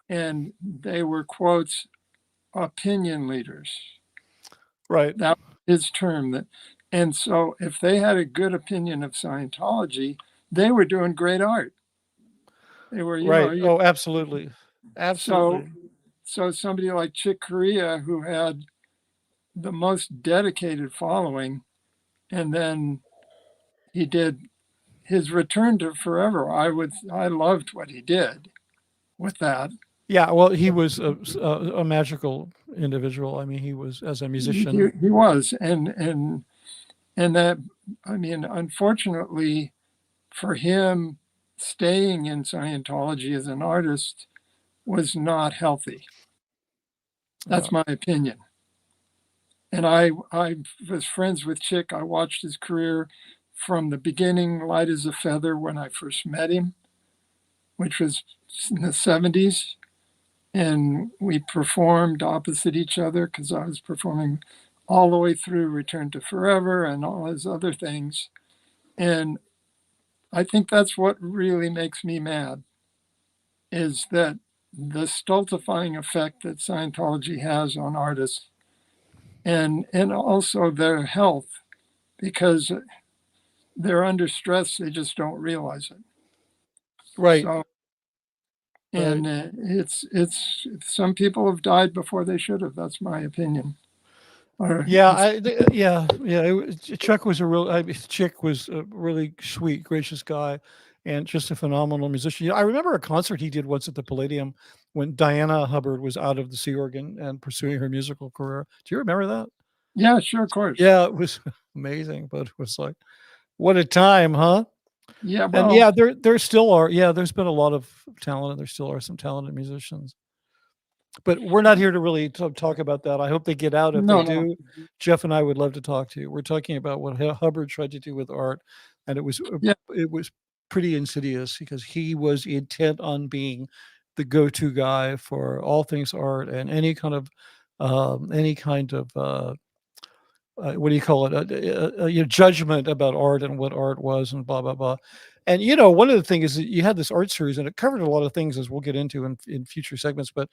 and they were, quotes, opinion leaders. Right. That was his term. And so if they had a good opinion of Scientology, they were doing great art. They were, absolutely. Absolutely. So somebody like Chick Corea, who had the most dedicated following, and then he did his return to forever. I loved what he did with that. Yeah, well, he was a magical individual. I mean, he was, as a musician. He was, and that, unfortunately for him, staying in Scientology as an artist was not healthy. That's my opinion. And I was friends with Chick. I watched his career from the beginning, light as a feather, when I first met him, which was in the 70s. And we performed opposite each other because I was performing all the way through Return to Forever and all his other things. And I think that's what really makes me mad, is that the stultifying effect that Scientology has on artists and also their health, because they're under stress, they just don't realize it. Right. So, and it's some people have died before they should have. That's my opinion. Chick was a really sweet, gracious guy, and just a phenomenal musician. I remember a concert he did once at the Palladium when Diana Hubbard was out of the Sea Org and pursuing her musical career. Do you remember that? Yeah, sure, of course. Yeah, it was amazing, but it was like, what a time, huh? Yeah, well, and there still are. Yeah, there's been a lot of talent, and there still are some talented musicians. But we're not here to really talk about that. I hope they get out. If they do, Geoff and I would love to talk to you. We're talking about what Hubbard tried to do with art, and it was pretty insidious because he was intent on being the go-to guy for all things art and any kind of what do you call it? Your judgment about art and what art was and blah, blah, blah. And, you know, one of the things is that you had this art series and it covered a lot of things as we'll get into in future segments. But,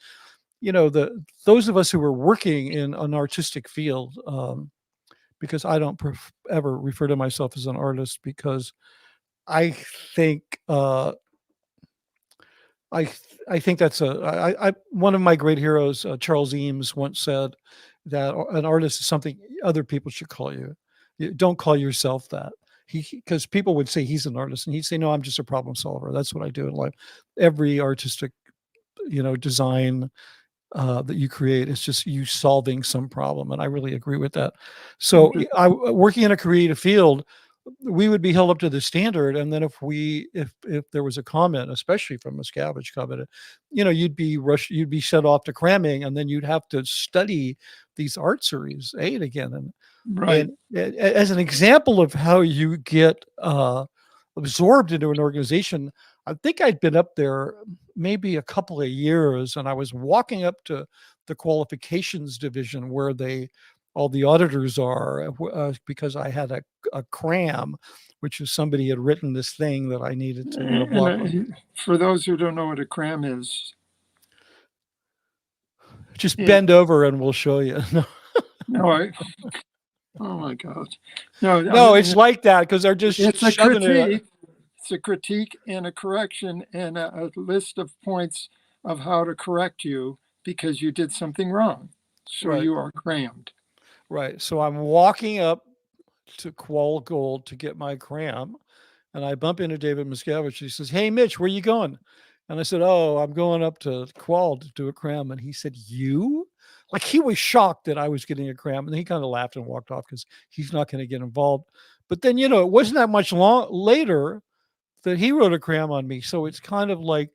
you know, those of us who were working in an artistic field, because I don't ever refer to myself as an artist because I think, I think that's one of my great heroes, Charles Eames, once said that an artist is something other people should call you. Don't call yourself that. Because people would say he's an artist, and he'd say, "No, I'm just a problem solver. That's what I do in life." Every artistic, you know, design that you create is just you solving some problem, and I really agree with that. So, working in a creative field, we would be held up to the standard, and then if there was a comment, especially from a scavenge comment, you know, you'd be sent off to cramming, and then you'd have to study these art series again. And as an example of how you get absorbed into an organization, I think I'd been up there maybe a couple of years, and I was walking up to the qualifications division where all the auditors are, because I had a cram, which is somebody had written this thing that I needed to. For those who don't know what a cram is, just bend over and we'll show you. Oh my God. No, no, it's like that because they're just it's a critique. It's a critique and a correction and a list of points of how to correct you because you did something wrong. So you are crammed. Right. So I'm walking up to Qual Gold to get my cram, and I bump into David Miscavige. He says, "Hey, Mitch, where you going?" And I said, "Oh, I'm going up to Qual to do a cram." And he said, "You?" Like he was shocked that I was getting a cram, and he kind of laughed and walked off because he's not going to get involved. But then, you know, it wasn't that much later that he wrote a cram on me. So it's kind of like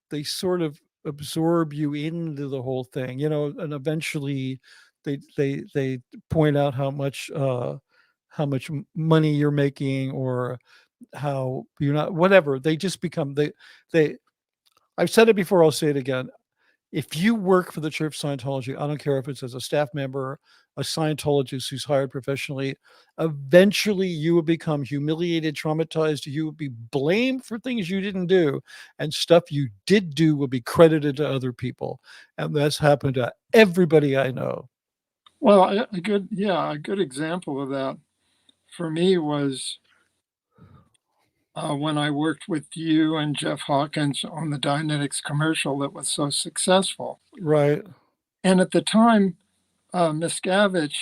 they sort of absorb you into the whole thing, you know, and eventually they point out how much money you're making or how you're not, whatever. They just become I've said it before, I'll say it again. If you work for the Church of Scientology, I don't care if it's as a staff member, a Scientologist who's hired professionally, eventually you will become humiliated, traumatized. You will be blamed for things you didn't do, and stuff you did do will be credited to other people. And that's happened to everybody I know. Well, a good example of that for me was when I worked with you and Jeff Hawkins on the Dianetics commercial that was so successful. Right. And at the time, Miscavige,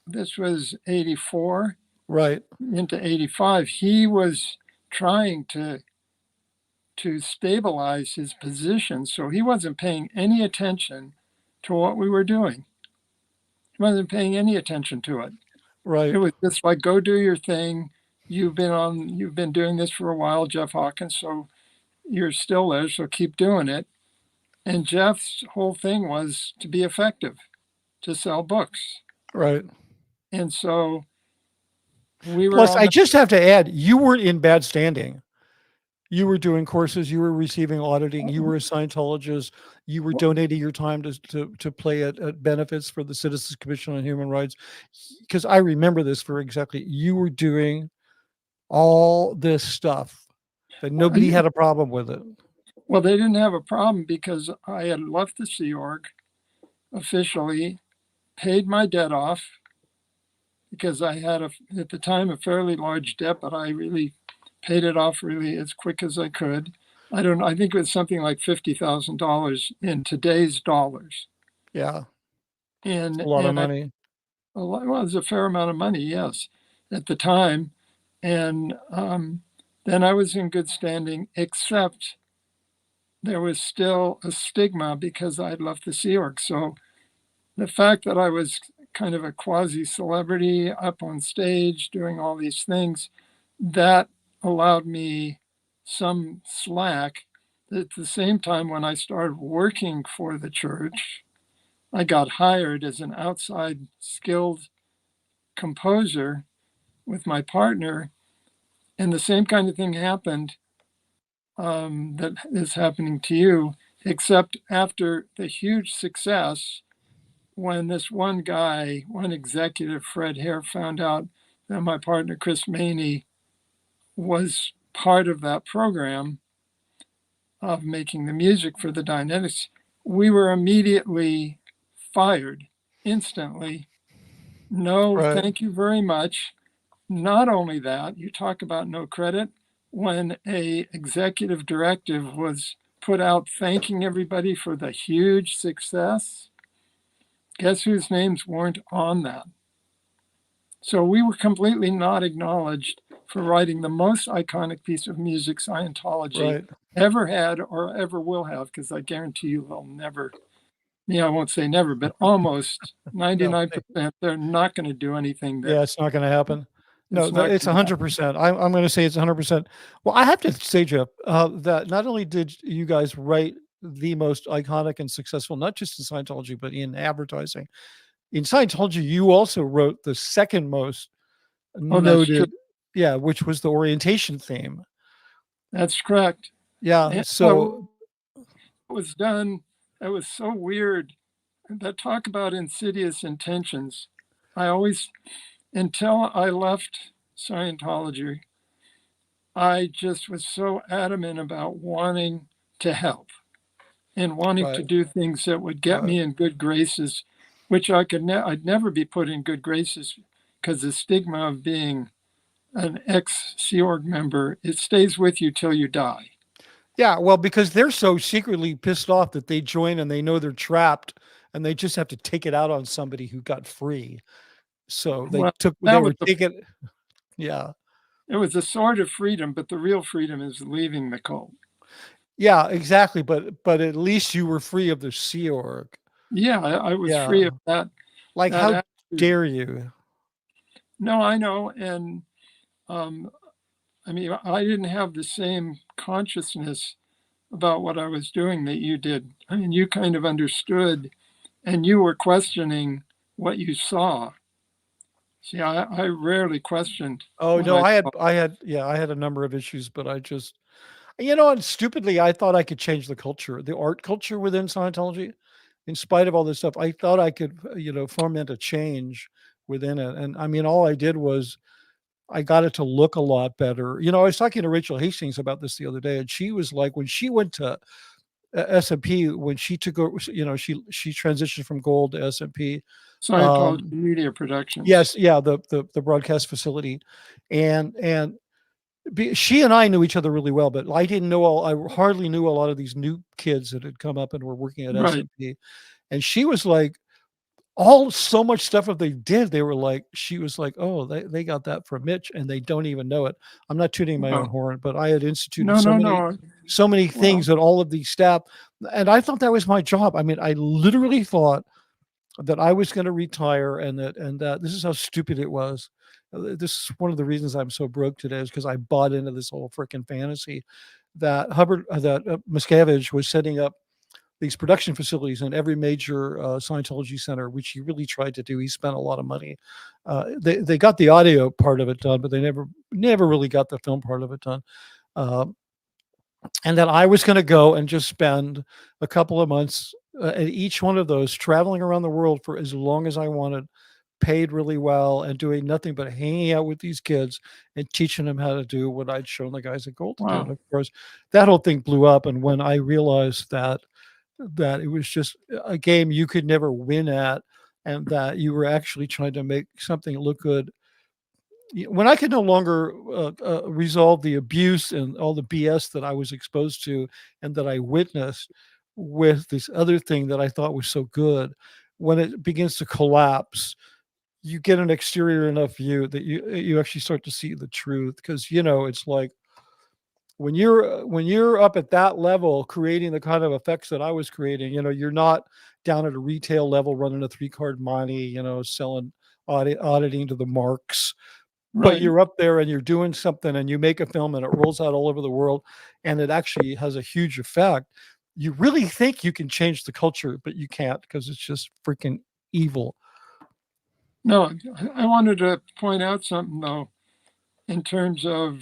this was 84. Right. Into 85, he was trying to stabilize his position. So he wasn't paying any attention to what we were doing. He wasn't paying any attention to it. Right. It was just like, go do your thing. You've been doing this for a while, Jeff Hawkins, so you're still there, so keep doing it. And Jeff's whole thing was to be effective, to sell books. Right. And so we were. Plus, I just have to add, you weren't in bad standing. You were doing courses, you were receiving auditing, you were a Scientologist, you were donating your time to play at benefits for the Citizens Commission on Human Rights. Because I remember this for exactly, you were doing all this stuff that nobody had a problem with it. Well, they didn't have a problem because I had left the Sea Org officially, paid my debt off because I had at the time a fairly large debt, but I really paid it off really as quick as I could. I think it was something like $50,000 in today's dollars. Yeah. And a lot of money. It was a fair amount of money, yes, at the time. And then I was in good standing, except there was still a stigma because I'd left the Sea Org. So the fact that I was kind of a quasi-celebrity up on stage doing all these things, that allowed me some slack. At the same time, when I started working for the church, I got hired as an outside skilled composer with my partner, and the same kind of thing happened that is happening to you, except after the huge success, when this one guy, one executive, Fred Hare, found out that my partner, Chris Maney, was part of that program of making the music for the Dianetics, we were immediately fired instantly. No, Right. thank you very much. Not only that, you talk about no credit. When a executive directive was put out thanking everybody for the huge success, guess whose names weren't on that? So we were completely not acknowledged for writing the most iconic piece of music Scientology Right. ever had or ever will have, because I guarantee you they'll never, I won't say never, but almost No. 99%, they're not going to do anything that Yeah, it's not going to happen. No, it's not it's going to happen. 100%. I'm going to say it's 100%. Well, I have to say, Jeff, that not only did you guys write the most iconic and successful, not just in Scientology, but in advertising. In Scientology, you also wrote the second most Oh, that's true. noted, yeah, which was the orientation theme. That's correct. Yeah, And so it was done, it was so weird. That talk about insidious intentions. I always, until I left Scientology, I just was so adamant about wanting to help and wanting to right, do things that would get right. me in good graces, which I'd never be put in good graces because the stigma of being an ex-Sea Org member, it stays with you till you die. Yeah, well, because they're so secretly pissed off that they join and they know they're trapped and they just have to take it out on somebody who got free. So Well, they that were was the, taking, yeah. it was a sort of freedom, but the real freedom is leaving the cult. Yeah, exactly. But at least you were free of the Sea Org. Yeah, I was free Yeah. of that Like, that how attitude. dare you? No, I know, and um, I mean, I didn't have the same consciousness about what I was doing that you did. I mean, you kind of understood, and you were questioning what you saw. See, I rarely questioned Oh what no, I saw. I had a number of issues, but I just, and stupidly, I thought I could change the culture, the art culture within Scientology. In spite of all this stuff, I thought I could, foment a change within it. And I mean, all I did was I got it to look a lot better. I was talking to Rachel Hastings about this the other day, and she was like, when she went to S&P, when she took over, she transitioned from gold to S&P. Scientology Media Productions. Yes, yeah, the broadcast facility, and she and I knew each other really well, but I hardly knew a lot of these new kids that had come up and were working at Right. S&P. And she was like, all so much stuff that they did, she was like, oh, they got that from Mitch and they don't even know it. I'm not tooting my own Well, horn, but I had instituted no, no, no. so many Well, things that all of these staff, and I thought that was my job. I mean, I literally thought that I was going to retire and that this is how stupid it was. This is one of the reasons I'm so broke today is because I bought into this whole freaking fantasy that Miscavige was setting up these production facilities in every major Scientology center, which he really tried to do. He spent a lot of money. They got the audio part of it done, but they never really got the film part of it done. Uh, and that I was going to go and just spend a couple of months at each one of those, traveling around the world for as long as I wanted, paid really well, and doing nothing but hanging out with these kids and teaching them how to do what I'd shown the guys at Gold to do. And wow. of course, that whole thing blew up. And when I realized that it was just a game you could never win at, and that you were actually trying to make something look good, when I could no longer resolve the abuse and all the BS that I was exposed to and that I witnessed with this other thing that I thought was so good, when it begins to collapse, you get an exterior enough view that you actually start to see the truth. Because it's like when you're up at that level creating the kind of effects that I was creating, you're not down at a retail level running a 3-card money, selling auditing to the marks, but Right. you're up there and you're doing something and you make a film and it rolls out all over the world and it actually has a huge effect. You really think you can change the culture, but you can't because it's just freaking evil. No, I wanted to point out something though, in terms of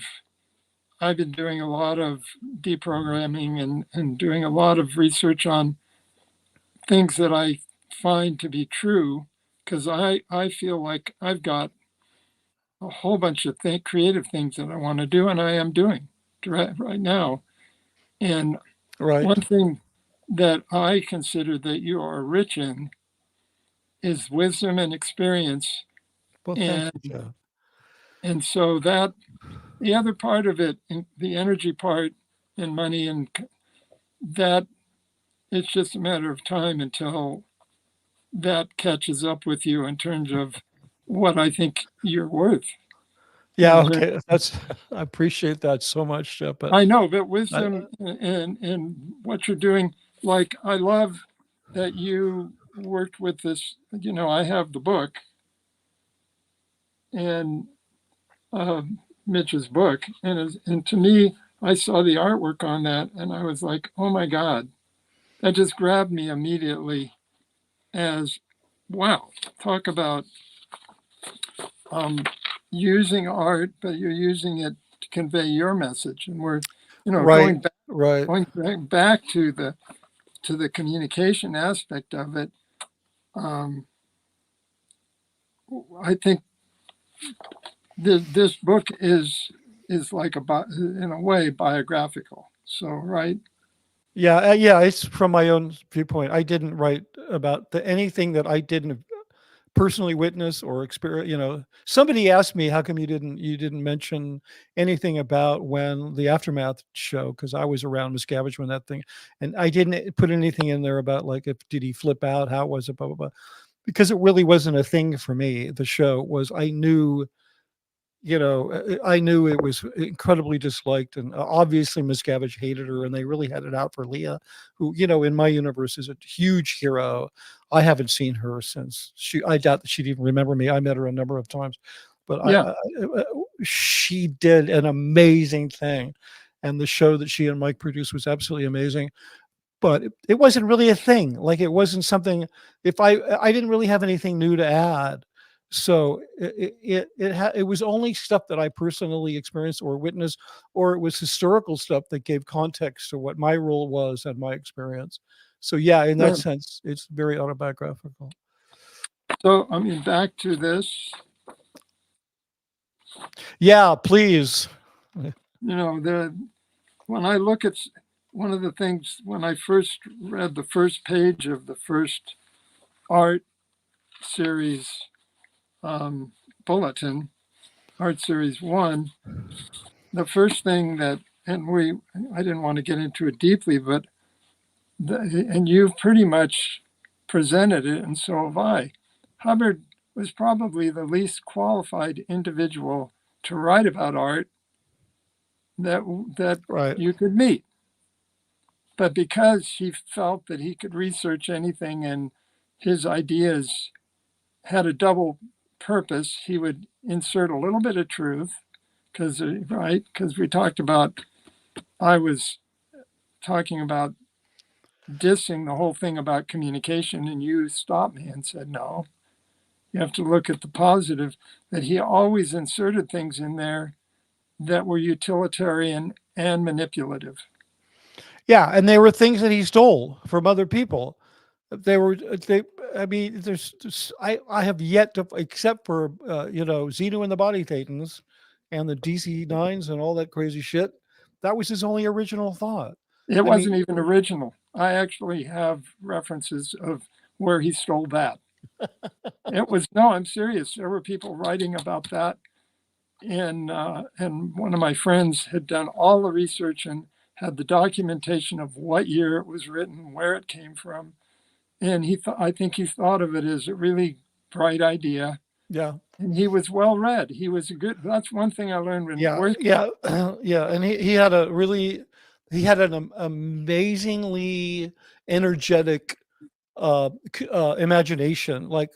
I've been doing a lot of deprogramming and doing a lot of research on things that I find to be true, because I feel like I've got a whole bunch of creative things that I want to do, and I am doing right now. And Right. one thing that I consider that you are rich in is wisdom and experience. Well, thank And you, Jeff. so that the other part of it, the energy part and money, and that it's just a matter of time until that catches up with you in terms of what I think you're worth. Yeah, And okay. That's I appreciate that so much, Jeff. But I know, but I, wisdom and what you're doing, like I love that you worked with this. I have the book and Mitch's book, and to me, I saw the artwork on that, and I was like, oh my God, that just grabbed me immediately as, wow, talk about using art, but you're using it to convey your message, and we're, right, right. going back to the communication aspect of it. I think this book is like in a way biographical. So right. Yeah, yeah. It's from my own viewpoint. I didn't write about anything that I didn't personally witness or experience. Somebody asked me, "How come you didn't mention anything about when the Aftermath show?" Because I was around Miscavige when that thing, and I didn't put anything in there about like if did he flip out, how was it, blah blah blah, because it really wasn't a thing for me. The show was I knew it was incredibly disliked, and obviously Miscavige hated her, and they really had it out for Leah, who, in my universe is a huge hero. I haven't seen her since I doubt that she'd even remember me. I met her a number of times, but Yeah. she did an amazing thing. And the show that she and Mike produced was absolutely amazing. But it wasn't really a thing. Like it wasn't something. If I didn't really have anything new to add, so it was only stuff that I personally experienced or witnessed, or it was historical stuff that gave context to what my role was and my experience. So yeah, in that sense, it's very autobiographical. So back to this. Yeah, please. When I look at one of the things, when I first read the first page of the first art series bulletin, art series 1, the first thing that, I didn't want to get into it deeply, but and you've pretty much presented it, and so have I. Hubbard was probably the least qualified individual to write about art that Right. you could meet. But because he felt that he could research anything and his ideas had a double purpose, he would insert a little bit of truth, because we talked about, I was talking about dissing the whole thing about communication, and you stopped me and said, no, you have to look at the positive, that he always inserted things in there that were utilitarian and manipulative. Yeah, and they were things that he stole from other people. I mean, I have yet to, except for Xeno and the Body Thetans and the DC-9s and all that crazy shit. That was his only original thought. It wasn't even original. I actually have references of where he stole that. No, I'm serious. There were people writing about that, and one of my friends had done all the research and had the documentation of what year it was written, where it came from, and I think he thought of it as a really bright idea. Yeah. And he was well read. He was that's one thing I learned when yeah. And he had an amazingly energetic imagination. Like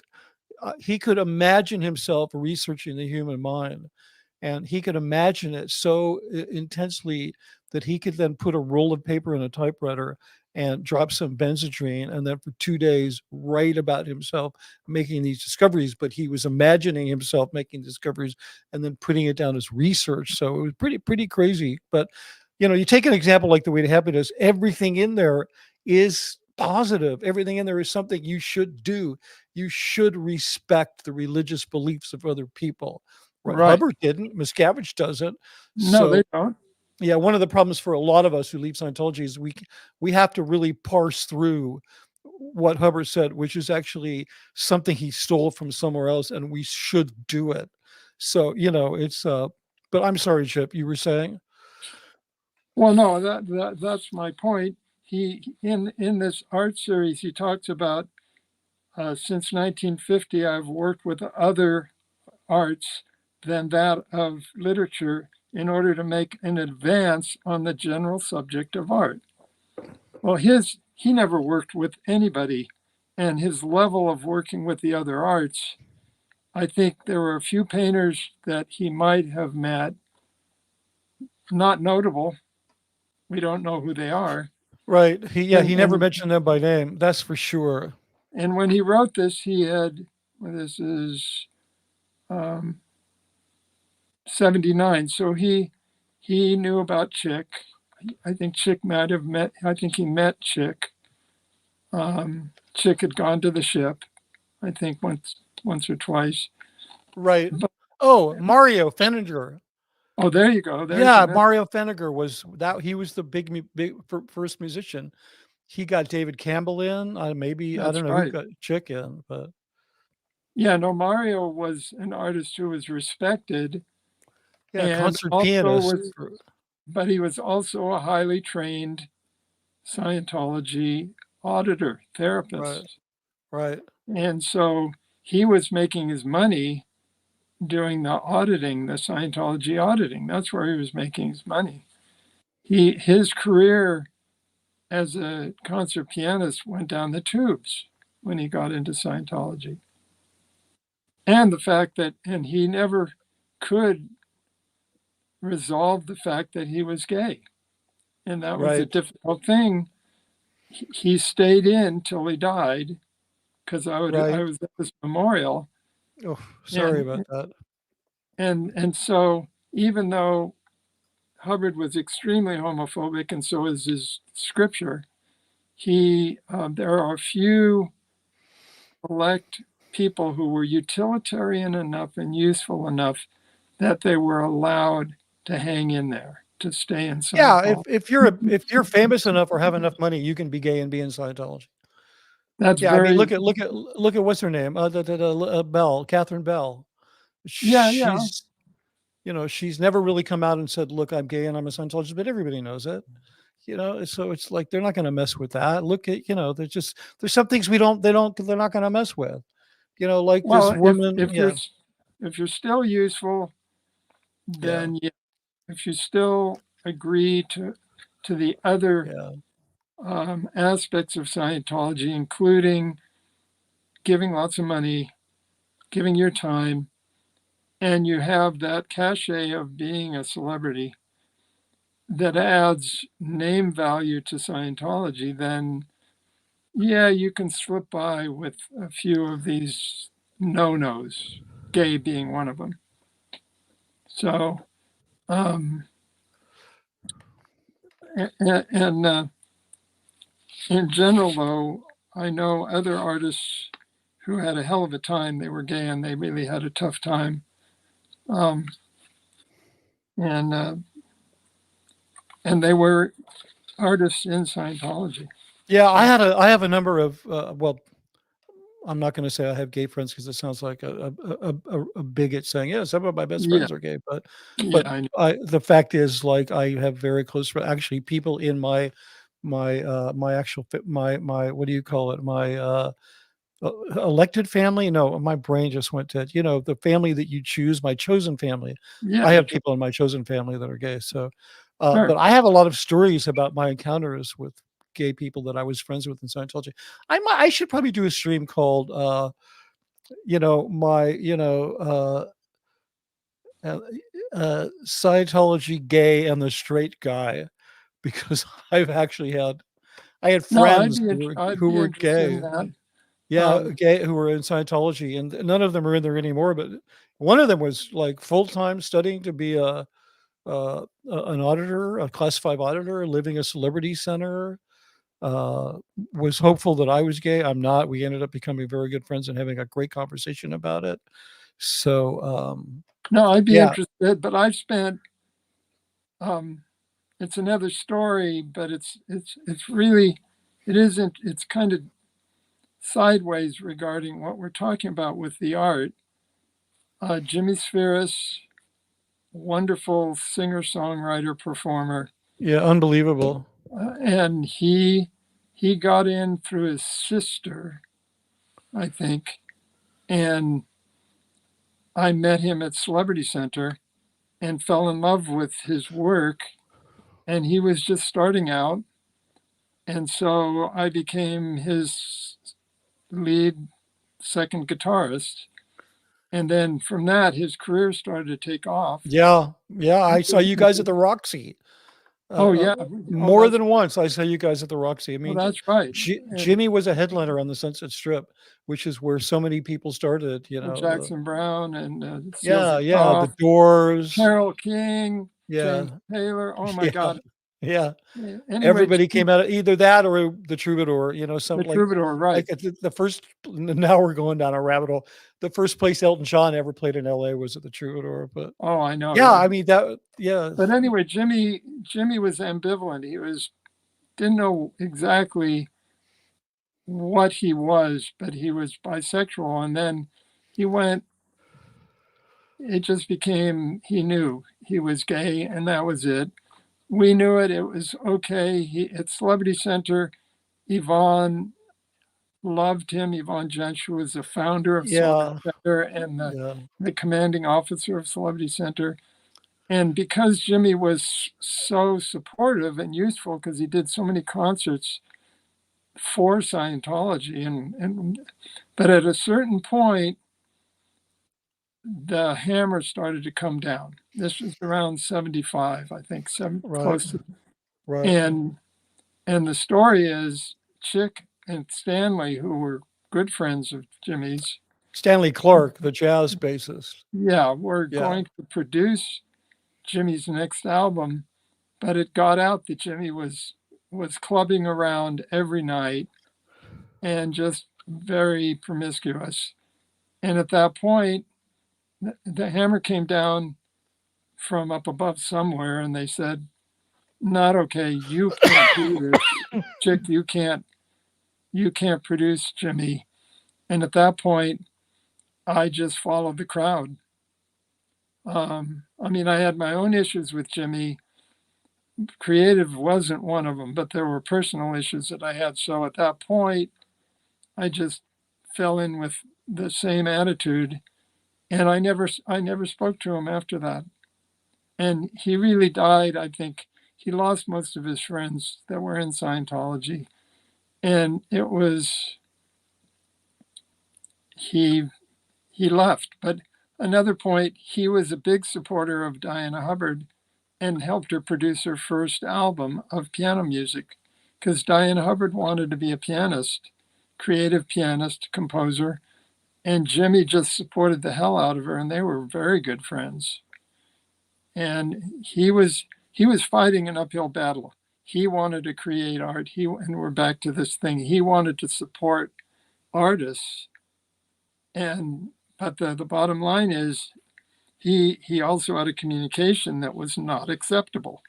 he could imagine himself researching the human mind, and he could imagine it so intensely that he could then put a roll of paper in a typewriter and drop some benzodrine, and then for 2 days write about himself making these discoveries. But he was imagining himself making discoveries and then putting it down as research. So it was pretty crazy. But you take an example like The Way to Happiness. Everything in there is positive. Everything in there is something you should do. You should respect the religious beliefs of other people. Right? Right. Hubbard didn't. Miscavige doesn't. No, they So don't. yeah, one of the problems for a lot of us who leave Scientology is we have to really parse through what Hubbard said, which is actually something he stole from somewhere else, and we should do it. So it's. But I'm sorry, Chip. You were saying. Well, no, that's my point. He in this art series, he talks about since 1950, I've worked with other arts than that of literature in order to make an advance on the general subject of art. Well, he never worked with anybody, and his level of working with the other arts, I think there were a few painters that he might have met, not notable. We don't know who they are. Right. He never And mentioned them by name. That's for sure. and when he wrote this, he had, well, this is 79. So he knew about Chick. I think Chick might have met. I think he met Chick. Chick had gone to the ship, I think once or twice. Right. But, Oh, Mario Feniger. oh, there you go. There's Yeah, Mario Feniger he was the big first musician. He got David Campbell in. Maybe I That's don't know right. who got Chick in, but Yeah, no, Mario was an artist who was respected. yeah, And concert also pianist. but he was also a highly trained Scientology auditor, therapist. Right. And so he was making his money doing the auditing, the Scientology auditing. That's where he was making his money. His career as a concert pianist went down the tubes when he got into Scientology. And the fact that, and he never could resolve the fact that he was gay. And that was a Right. difficult thing. He stayed in till he died because I Right. was at this memorial. Oh, sorry And about that. and so even though Hubbard was extremely homophobic, and so is his scripture, there are a few select people who were utilitarian enough and useful enough that they were allowed to hang in there, to stay in Yeah, Scientology. if you're famous enough or have enough money, you can be gay and be in Scientology. That's Yeah, I mean, very look at what's her name? Bell, Catherine Bell. yeah. She's never really come out and said, "Look, I'm gay and I'm a Scientologist," but everybody knows it. So it's like they're not going to mess with that. Look at, there's some things they're not going to mess with. Like Well, this woman. if you're still useful, then yeah. If you still agree to the other aspects of Scientology, including giving lots of money, giving your time, and you have that cachet of being a celebrity that adds name value to Scientology, then yeah, you can slip by with a few of these no-nos, gay being one of them. So, and in general, though, I know other artists who had a hell of a time. They were gay and they really had a tough time. And they were artists in Scientology. Yeah, I have a number of well, I'm not going to say I have gay friends because it sounds like a bigot saying, yeah, some of my best friends are gay, but the fact is, like, I have very close friends, actually people in my actual my what do you call it, my elected family. No, my brain just went to the family that you choose, my chosen family. I have people in my chosen family that are gay. So but I have a lot of stories about my encounters with gay people that I was friends with in Scientology. I should probably do a stream called Scientology gay and the straight guy, because I had friends who were gay. Yeah, gay who were in Scientology, and none of them are in there anymore. But one of them was like full-time studying to be an auditor, a class 5 auditor, living a celebrity center. was hopeful that I was gay. I'm not. We ended up becoming very good friends and having a great conversation about it. So, No, I'd be yeah. interested, but I've spent, it's another story, but it's really, it isn't, it's kind of sideways regarding what we're talking about with the art. Jimmy Spheeris, wonderful singer, songwriter, performer. Yeah, unbelievable. And he got in through his sister, I think. And I met him at Celebrity Center and fell in love with his work. And he was just starting out. And so I became his lead second guitarist. And then from that, his career started to take off. Yeah. Yeah. I saw you guys at the Roxy. Oh, yeah. More than once, I saw you guys at the Roxy. I mean, well, that's right. Jimmy was a headliner on the Sunset Strip, which is where so many people started, you know. Jackson Brown and yeah, the Doors, Carole King, yeah, James Taylor. Oh my yeah, God. yeah. Anyway, Everybody came out of either that or the Troubadour, you know, the Troubadour, right. Like the first, now we're going down a rabbit hole. The first place Elton John ever played in LA was at the Troubadour, but oh, I know. yeah, I mean that, yeah. But anyway, Jimmy was ambivalent. He didn't know exactly what he was, but he was bisexual. And then it just became, he knew he was gay and that was it. We knew it. It was okay. At Celebrity Center, Yvonne loved him. Yvonne Jensch was the founder of Celebrity Center and the commanding officer of Celebrity Center. And because Jimmy was so supportive and useful, because he did so many concerts for Scientology, but at a certain point, the hammer started to come down. This was around 75, I think, close to. Right. And the story is Chick and Stanley, who were good friends of Jimmy's. Stanley Clarke, the jazz bassist. Yeah, were going to produce Jimmy's next album, but it got out that Jimmy was clubbing around every night and just very promiscuous. And at that point, the hammer came down from up above somewhere, and they said, "Not okay. You can't do this, Chick. You can't produce Jimmy." And at that point, I just followed the crowd. I mean, I had my own issues with Jimmy. Creative wasn't one of them, but there were personal issues that I had. So at that point, I just fell in with the same attitude, and I never spoke to him after that. And he really died. I think he lost most of his friends that were in Scientology, and it was he left. But another point, he was a big supporter of Diana Hubbard and helped her produce her first album of piano music, because Diana Hubbard wanted to be a pianist, creative pianist, composer, and Jimmy just supported the hell out of her, and they were very good friends. And he was fighting an uphill battle. He wanted to create art. And we're back to this thing. He wanted to support artists, but the bottom line is, he also had a communication that was not acceptable,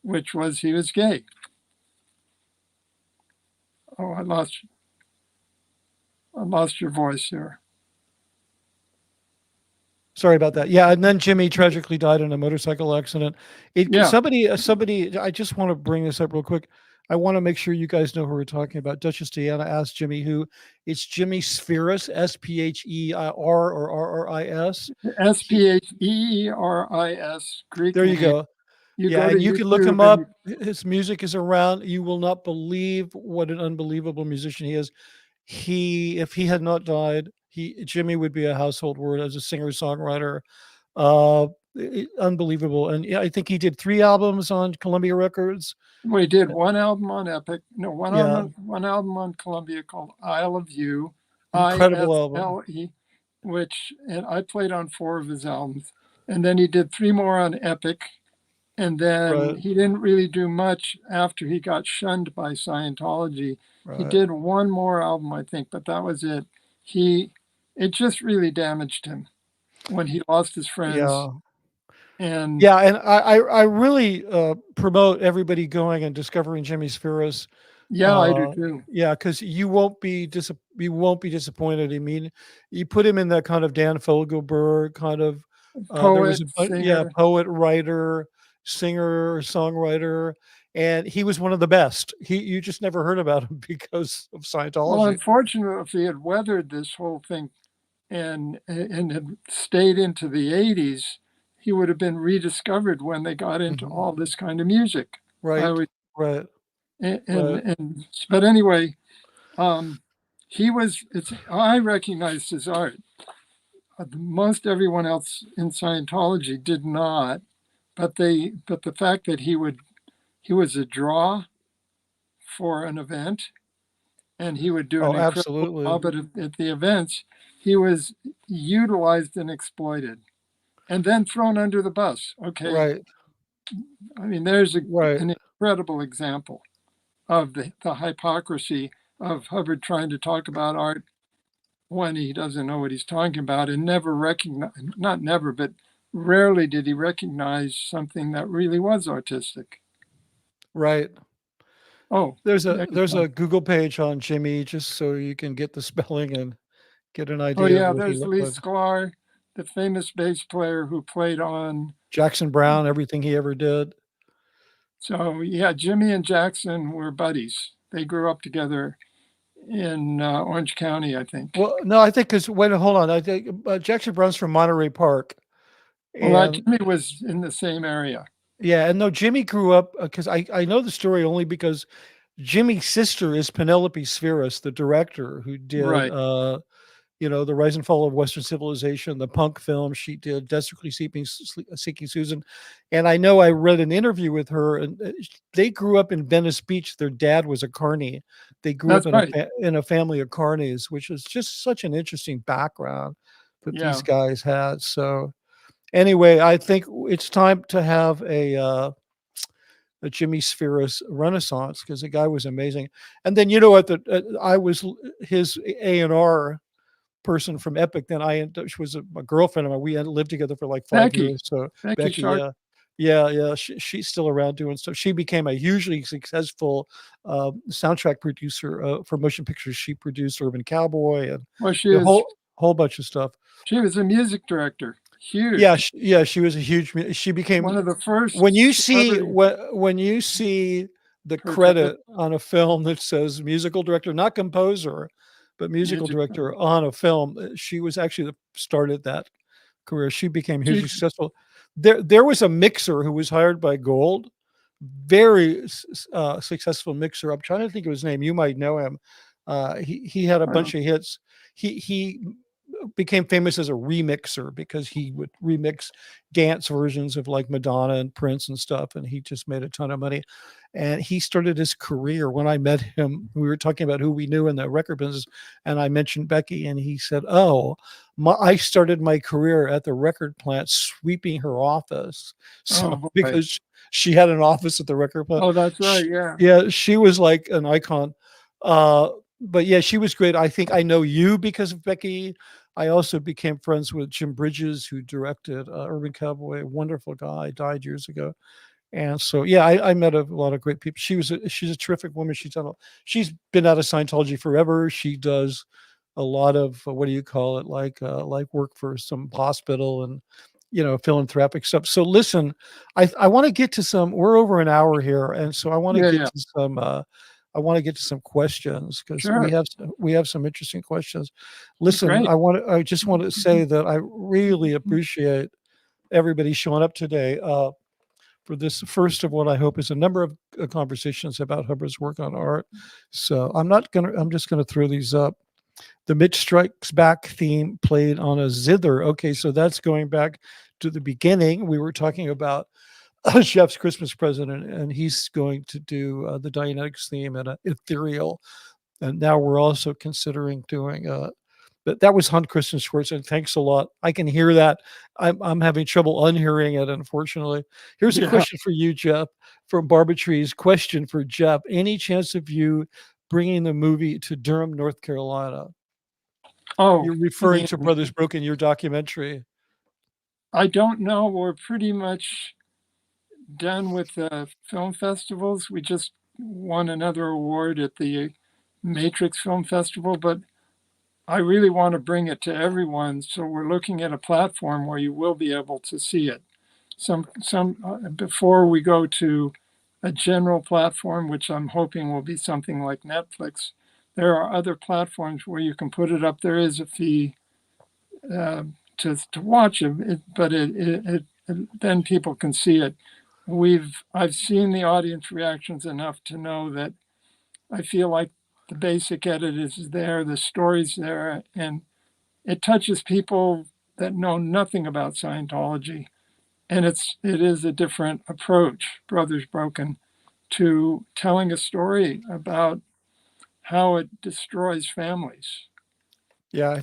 which was he was gay. Oh, I lost your voice here. Sorry about that. Yeah, and then Jimmy tragically died in a motorcycle accident. Somebody, I just want to bring this up real quick. I want to make sure you guys know who we're talking about. Duchess Diana asked Jimmy who. It's Jimmy Spheeris, Spheer or RRIS. Spheeris, Greek. There you go. You can look him up. His music is around. You will not believe what an unbelievable musician he is. If he had not died, Jimmy would be a household word as a singer-songwriter. Unbelievable. And I think he did 3 albums on Columbia Records. Well, he did one album on Epic. No, one album on Columbia called Isle of You. Incredible album. And I played on 4 of his albums. And then he did 3 more on Epic. And then Right. he didn't really do much after he got shunned by Scientology. He Right. did one more album, I think, but that was it. It just really damaged him when he lost his friends. Yeah. And Yeah, and I really promote everybody going and discovering Jimmy Spheeris. yeah, I do too. Yeah, because you won't be disappointed. I mean, you put him in that kind of Dan Fogelberg kind of. There was Poet, yeah, singer. poet, writer, singer, songwriter, and he was one of the best. You just never heard about him because of Well, Scientology. unfortunately, if he had weathered this whole thing and had stayed into the 80s, he would have been rediscovered when they got into Mhm. all this kind of music. I Right, would, right, and, right. and but anyway, I recognized his art. Most everyone else in Scientology did not, but the fact that he was a draw for an event, and he would do an Oh, incredible absolutely. job at the events. He was utilized and exploited, and then thrown under the bus. Okay, Right, I mean, there's right. an incredible example of the hypocrisy of Hubbard trying to talk about art when he doesn't know what he's talking about, and never recognize, not never, but rarely did he recognize something that really was artistic. Right. Oh, there you There's go. a Google page on Jimmy just so you can get the spelling and get an Oh idea of yeah, what he there's looked Lee like. Sklar, the famous bass player who played on. Jackson Brown, everything he ever did. So yeah, Jimmy and Jackson were buddies. They grew up together in Orange County, I think. Well, no, I think because wait, hold on. I think Jackson Brown's from Monterey Park, Well, and Jimmy was in the same area. yeah, and no, Jimmy grew up because I know the story only because Jimmy's sister is Penelope Spheeris, the director who did Right. The Rise and Fall of Western Civilization, the punk film. She did Desperately Seeking Susan. And I know I read an interview with her, and they grew up in Venice Beach. Their dad was a carny. They grew up That's right. in a family of carnies, which is just such an interesting background that these Yeah. guys had. So anyway, I think it's time to have a Jimmy Spheeris renaissance because the guy was amazing. And then you know what? I was his A&R person from Epic. Then she was a girlfriend of mine. We had lived together for like 5 years. So Becky Becky, Shark. yeah, yeah. She's still around doing stuff. She became a hugely successful soundtrack producer for motion pictures. She produced Urban Cowboy and Well, a whole bunch of stuff. she was a music director. Yeah, Huge. she was a huge. She became One of the first when you see celebrity. when you see the Her credit, credit on a film that says musical director, not composer, but musical music. director on a film, she was actually started that career. She became hugely She, successful. There was a mixer who was hired by Gold, very successful mixer. I'm trying to think of his name. You might know him. He had a I bunch don't, of hits. He became famous as a remixer because he would remix dance versions of like Madonna and Prince and stuff, and he just made a ton of money. And he started his career when I met him. We were talking about who we knew in the record business, and I mentioned Becky, and he said, "Oh, I started my career at the record plant sweeping her office." So oh boy. because she had an office at the record plant, Oh, that's right. Yeah. yeah, she was like an icon. But yeah, she was great. I think I know you because of Becky. I also became friends with Jim Bridges, who directed Urban Cowboy. A wonderful guy, died years ago. And so, yeah, I met a lot of great people. She's a terrific woman. She's been out of Scientology forever. She does a lot of what do you call it, like work for some hospital and philanthropic stuff. So listen, I want to get to some. We're over an hour here, and so I want to Yeah. get Yeah. to some. I want to get to some questions because Sure. we have some interesting questions. Listen, Great. I just want to say that I really appreciate everybody showing up today for this first of what I hope is a number of conversations about Hubbard's work on art. So I'm just gonna throw these up. The Mitch Strikes Back theme played on a zither. Okay, so that's going back to the beginning. We were talking about Chef's Christmas present, and he's going to do the Dianetics theme and an ethereal. And now we're also considering doing But that was Hans Christian Schwartz, and thanks a lot. I can hear that. I'm having trouble unhearing it, unfortunately. Here's a Yeah. question for you, Geoff, from Barbatree's. Question for Geoff: any chance of you bringing the movie to Durham, North Carolina? Oh, You're referring to Brothers Broken, your documentary. I don't know. We're pretty much done with the film festivals. We just won another award at the Matrix Film Festival, but I really want to bring it to everyone. So we're looking at a platform where you will be able to see it. Before we go to a general platform, which I'm hoping will be something like Netflix, there are other platforms where you can put it up. There is a fee to watch it, but then people can see it. I've seen the audience reactions enough to know that I feel like the basic edit is there, the story's there, and it touches people that know nothing about Scientology. And it is a different approach, Brothers Broken, to telling a story about how it destroys families. Yeah,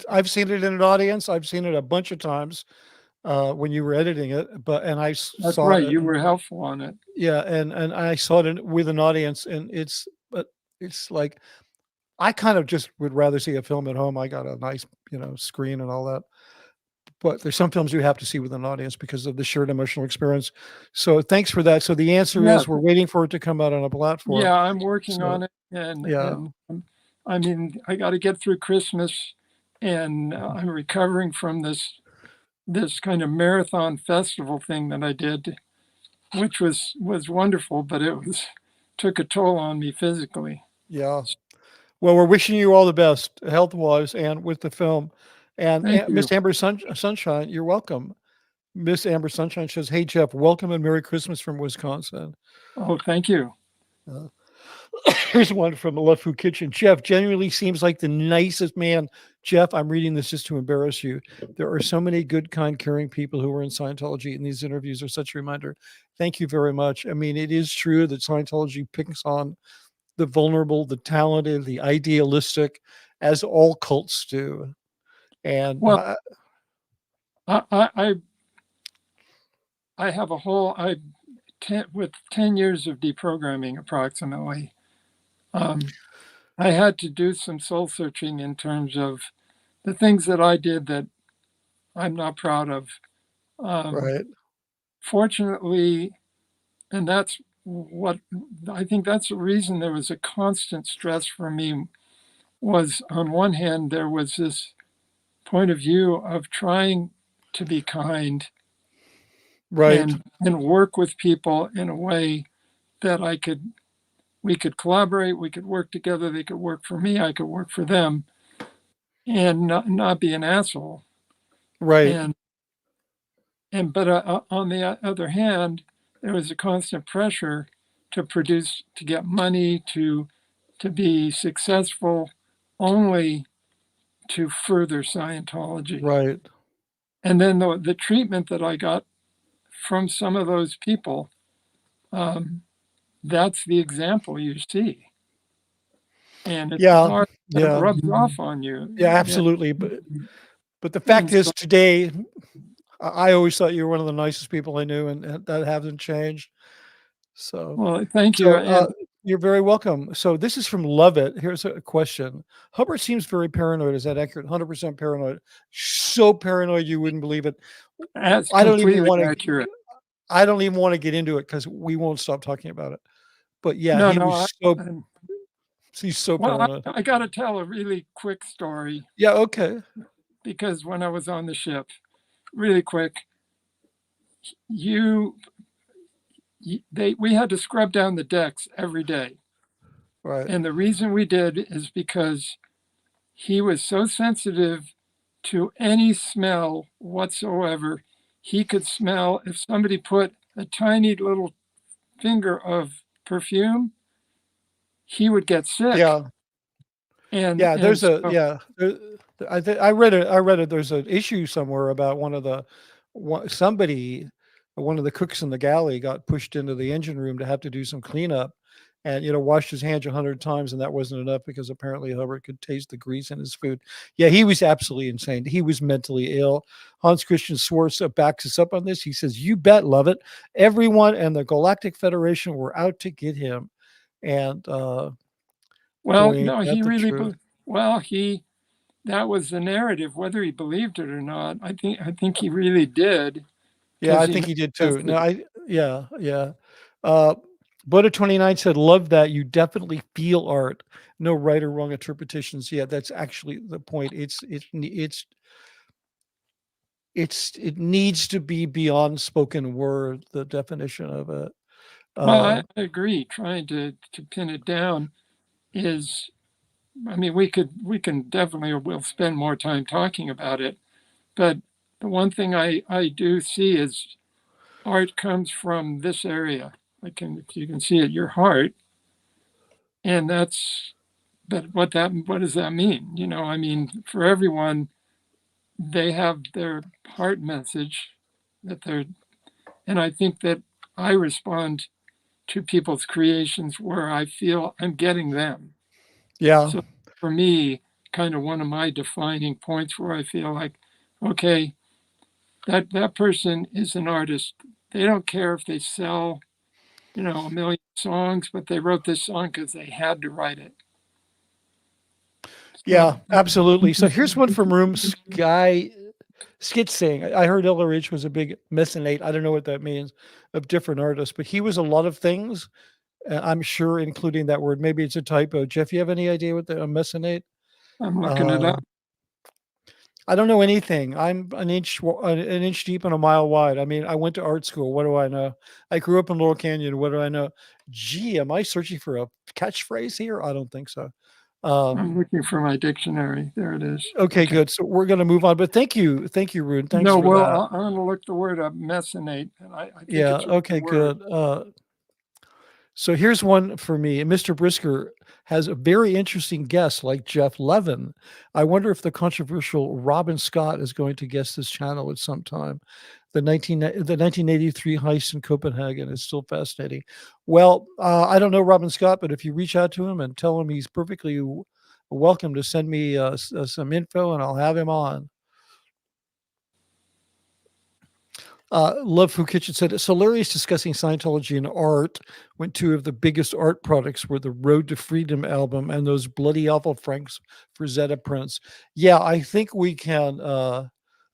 I've seen it in an audience. I've seen it a bunch of times when you were editing it, and I That's saw right. it. You were helpful on it. Yeah, and I saw it with an audience, and it's like I kind of just would rather see a film at home. I got a nice, screen and all that. But there's some films you have to see with an audience because of the shared emotional experience. So thanks for that. So the answer is we're waiting for it to come out on a platform. Yeah, I'm working on it, and I mean, I got to get through Christmas, and I'm recovering from this kind of marathon festival thing that I did, which was wonderful, but it took a toll on me physically. Yeah. Well, we're wishing you all the best health-wise and with the film. And Miss Amber Sunshine, you're welcome. Miss Amber Sunshine says, "Hey Geoff, welcome and Merry Christmas from Wisconsin." Oh, thank you. Here's one from Lefu Kitchen. Geoff genuinely seems like the nicest man. Geoff, I'm reading this just to embarrass you. There are so many good, kind, caring people who are in Scientology, and these interviews are such a reminder. Thank you very much. I mean, it is true that Scientology picks on the vulnerable, the talented, the idealistic, as all cults do. And well, I have a whole with 10 years of deprogramming approximately. I had to do some soul searching in terms of the things that I did that I'm not proud of. Right. Fortunately, and that's what I think that's the reason there was a constant stress for me, was on one hand, there was this point of view of trying to be kind, right, and work with people in a way that we could collaborate, we could work together, they could work for me, I could work for them, and not be an asshole. Right. But on the other hand, there was a constant pressure to produce, to get money, to be successful, only to further Scientology. Right. And then the treatment that I got from some of those people, that's the example you see. And it's hard, it rubs off on you. Yeah, absolutely. But the fact is, today, I always thought you were one of the nicest people I knew, and that hasn't changed. So, well, thank you. You're very welcome. So this is from Lovett. Here's a question. Hubbard seems very paranoid. Is that accurate? 100% paranoid. So paranoid you wouldn't believe it. That's I don't even want accurate. I don't even want to get into it because we won't stop talking about it. But yeah, he's so paranoid. I got to tell a really quick story. Yeah, okay. Because when I was on the ship, really quick, we had to scrub down the decks every day. Right. And the reason we did is because he was so sensitive to any smell whatsoever. He could smell if somebody put a tiny little finger of perfume, he would get sick. Yeah. And I read it. There's an issue somewhere about one of the cooks in the galley got pushed into the engine room to have to do some cleanup, and washed his hands 100 times, and that wasn't enough because apparently Hubbard could taste the grease in his food. Yeah, he was absolutely insane. He was mentally ill. Hans Christian Schwarz backs us up on this. He says, "You bet, love it. Everyone and the Galactic Federation were out to get him." And Well, boy, no, ain't he that the really, truth. that was the narrative, whether he believed it or not. I think he really did. Yeah, 'Cause I he think he did too. manifested. No, yeah. Uh, Buddha29 said, "Love that. You definitely feel art. No right or wrong interpretations." Yeah, that's actually the point. It needs to be beyond spoken word, the definition of it. Well, Uh, I agree. Trying to pin it down is, I mean, we can definitely, we'll spend more time talking about it. But the one thing I do see is art comes from this area. You can see it, your heart, and but what does that mean? I mean, for everyone, they have their heart message that they're, and I think that I respond to people's creations where I feel I'm getting them. yeah, So for me, kind of one of my defining points where I feel like, okay, that person is an artist. They don't care if they sell, a million songs, but they wrote this song because they had to write it. yeah, So absolutely. So here's one from Room Sky Skit saying, "I heard Ellerich was a big mecenate. I don't know what that means, of different artists, but he was a lot of things. I'm sure, including that word. Maybe it's a typo. Jeff, you have any idea what a mecenate?" I'm looking it Uh, up. I don't know anything. I'm an inch deep and a mile wide. I mean, I went to art school. What do I know? I grew up in Laurel Canyon. What do I know? Gee, am I searching for a catchphrase here? I don't think so. I'm looking for my dictionary. There it is. Okay, Okay. good. So we're going to move on. But thank you, Rune. Thanks No, for well, that. I'm going to look the word up, mecenate, and I think Yeah. it's a good Okay. word. Good. So here's one for me. Mr. Brisker has a very interesting guest like Geoff Levin. I wonder if the controversial Robin Scott is going to guest this channel at some time. The 1983 heist in Copenhagen is still fascinating. Well, I don't know Robin Scott, but if you reach out to him and tell him he's perfectly welcome to send me some info and I'll have him on. Love Food Kitchen said it's hilarious discussing Scientology and art when two of the biggest art products were the Road to Freedom album and those bloody awful Frank Frazetta prints. Yeah, I think we can.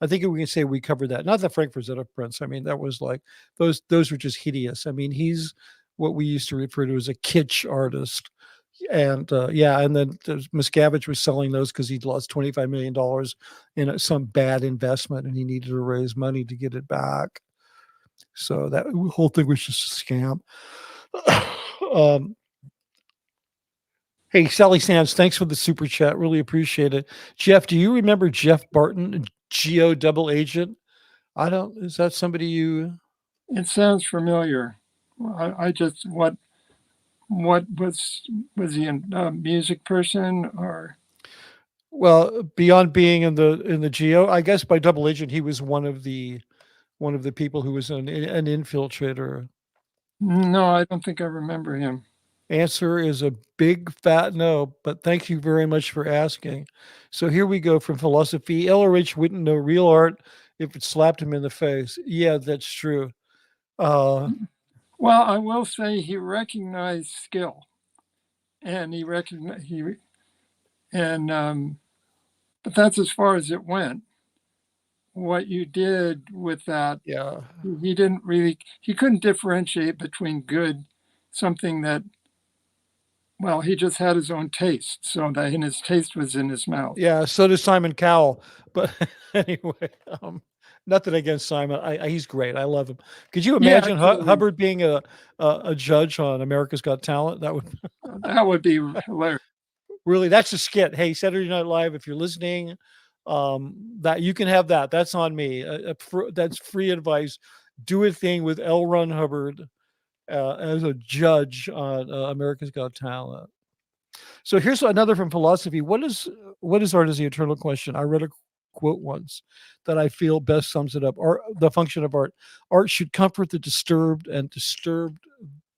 I think we can say we covered that. Not the Frank Frazetta prints. I mean, that was like those were just hideous. I mean, he's what we used to refer to as a kitsch artist. And yeah, and then Miscavige was selling those because he'd lost $25 million in some bad investment, and he needed to raise money to get it back. So that whole thing was just a scam. Hey, Sally Sands, thanks for the super chat. Really appreciate it. Jeff, do you remember Jeff Barton, Geo double agent? I don't. Is that somebody you? It sounds familiar. I just what was he a music person or? Well, beyond being in the Geo, I guess by double agent he was one of the people who was an infiltrator. No, I don't think I remember him. Answer is a big fat no, but thank you very much for asking. So here we go from philosophy. LRH wouldn't know real art if it slapped him in the face. Yeah, that's true. Well, I will say he recognized skill, and he recognized but that's as far as it went. What you did with that, Yeah. he couldn't differentiate between something that, well, he just had his own taste, so that and his taste was in his mouth. Yeah, so does Simon Cowell. But anyway, nothing against Simon. He's great. I love him. Could you imagine Hubbard being a judge on America's Got Talent? That would be hilarious. Really, that's a skit. Hey, Saturday Night Live, if you're listening, that you can have that. That's on me. That's free advice. Do a thing with L. Ron Hubbard as a judge on America's Got Talent. So here's another from philosophy. What is art is the eternal question. I read a quote once that I feel best sums it up. The function of art. Art should comfort the disturbed and disturbed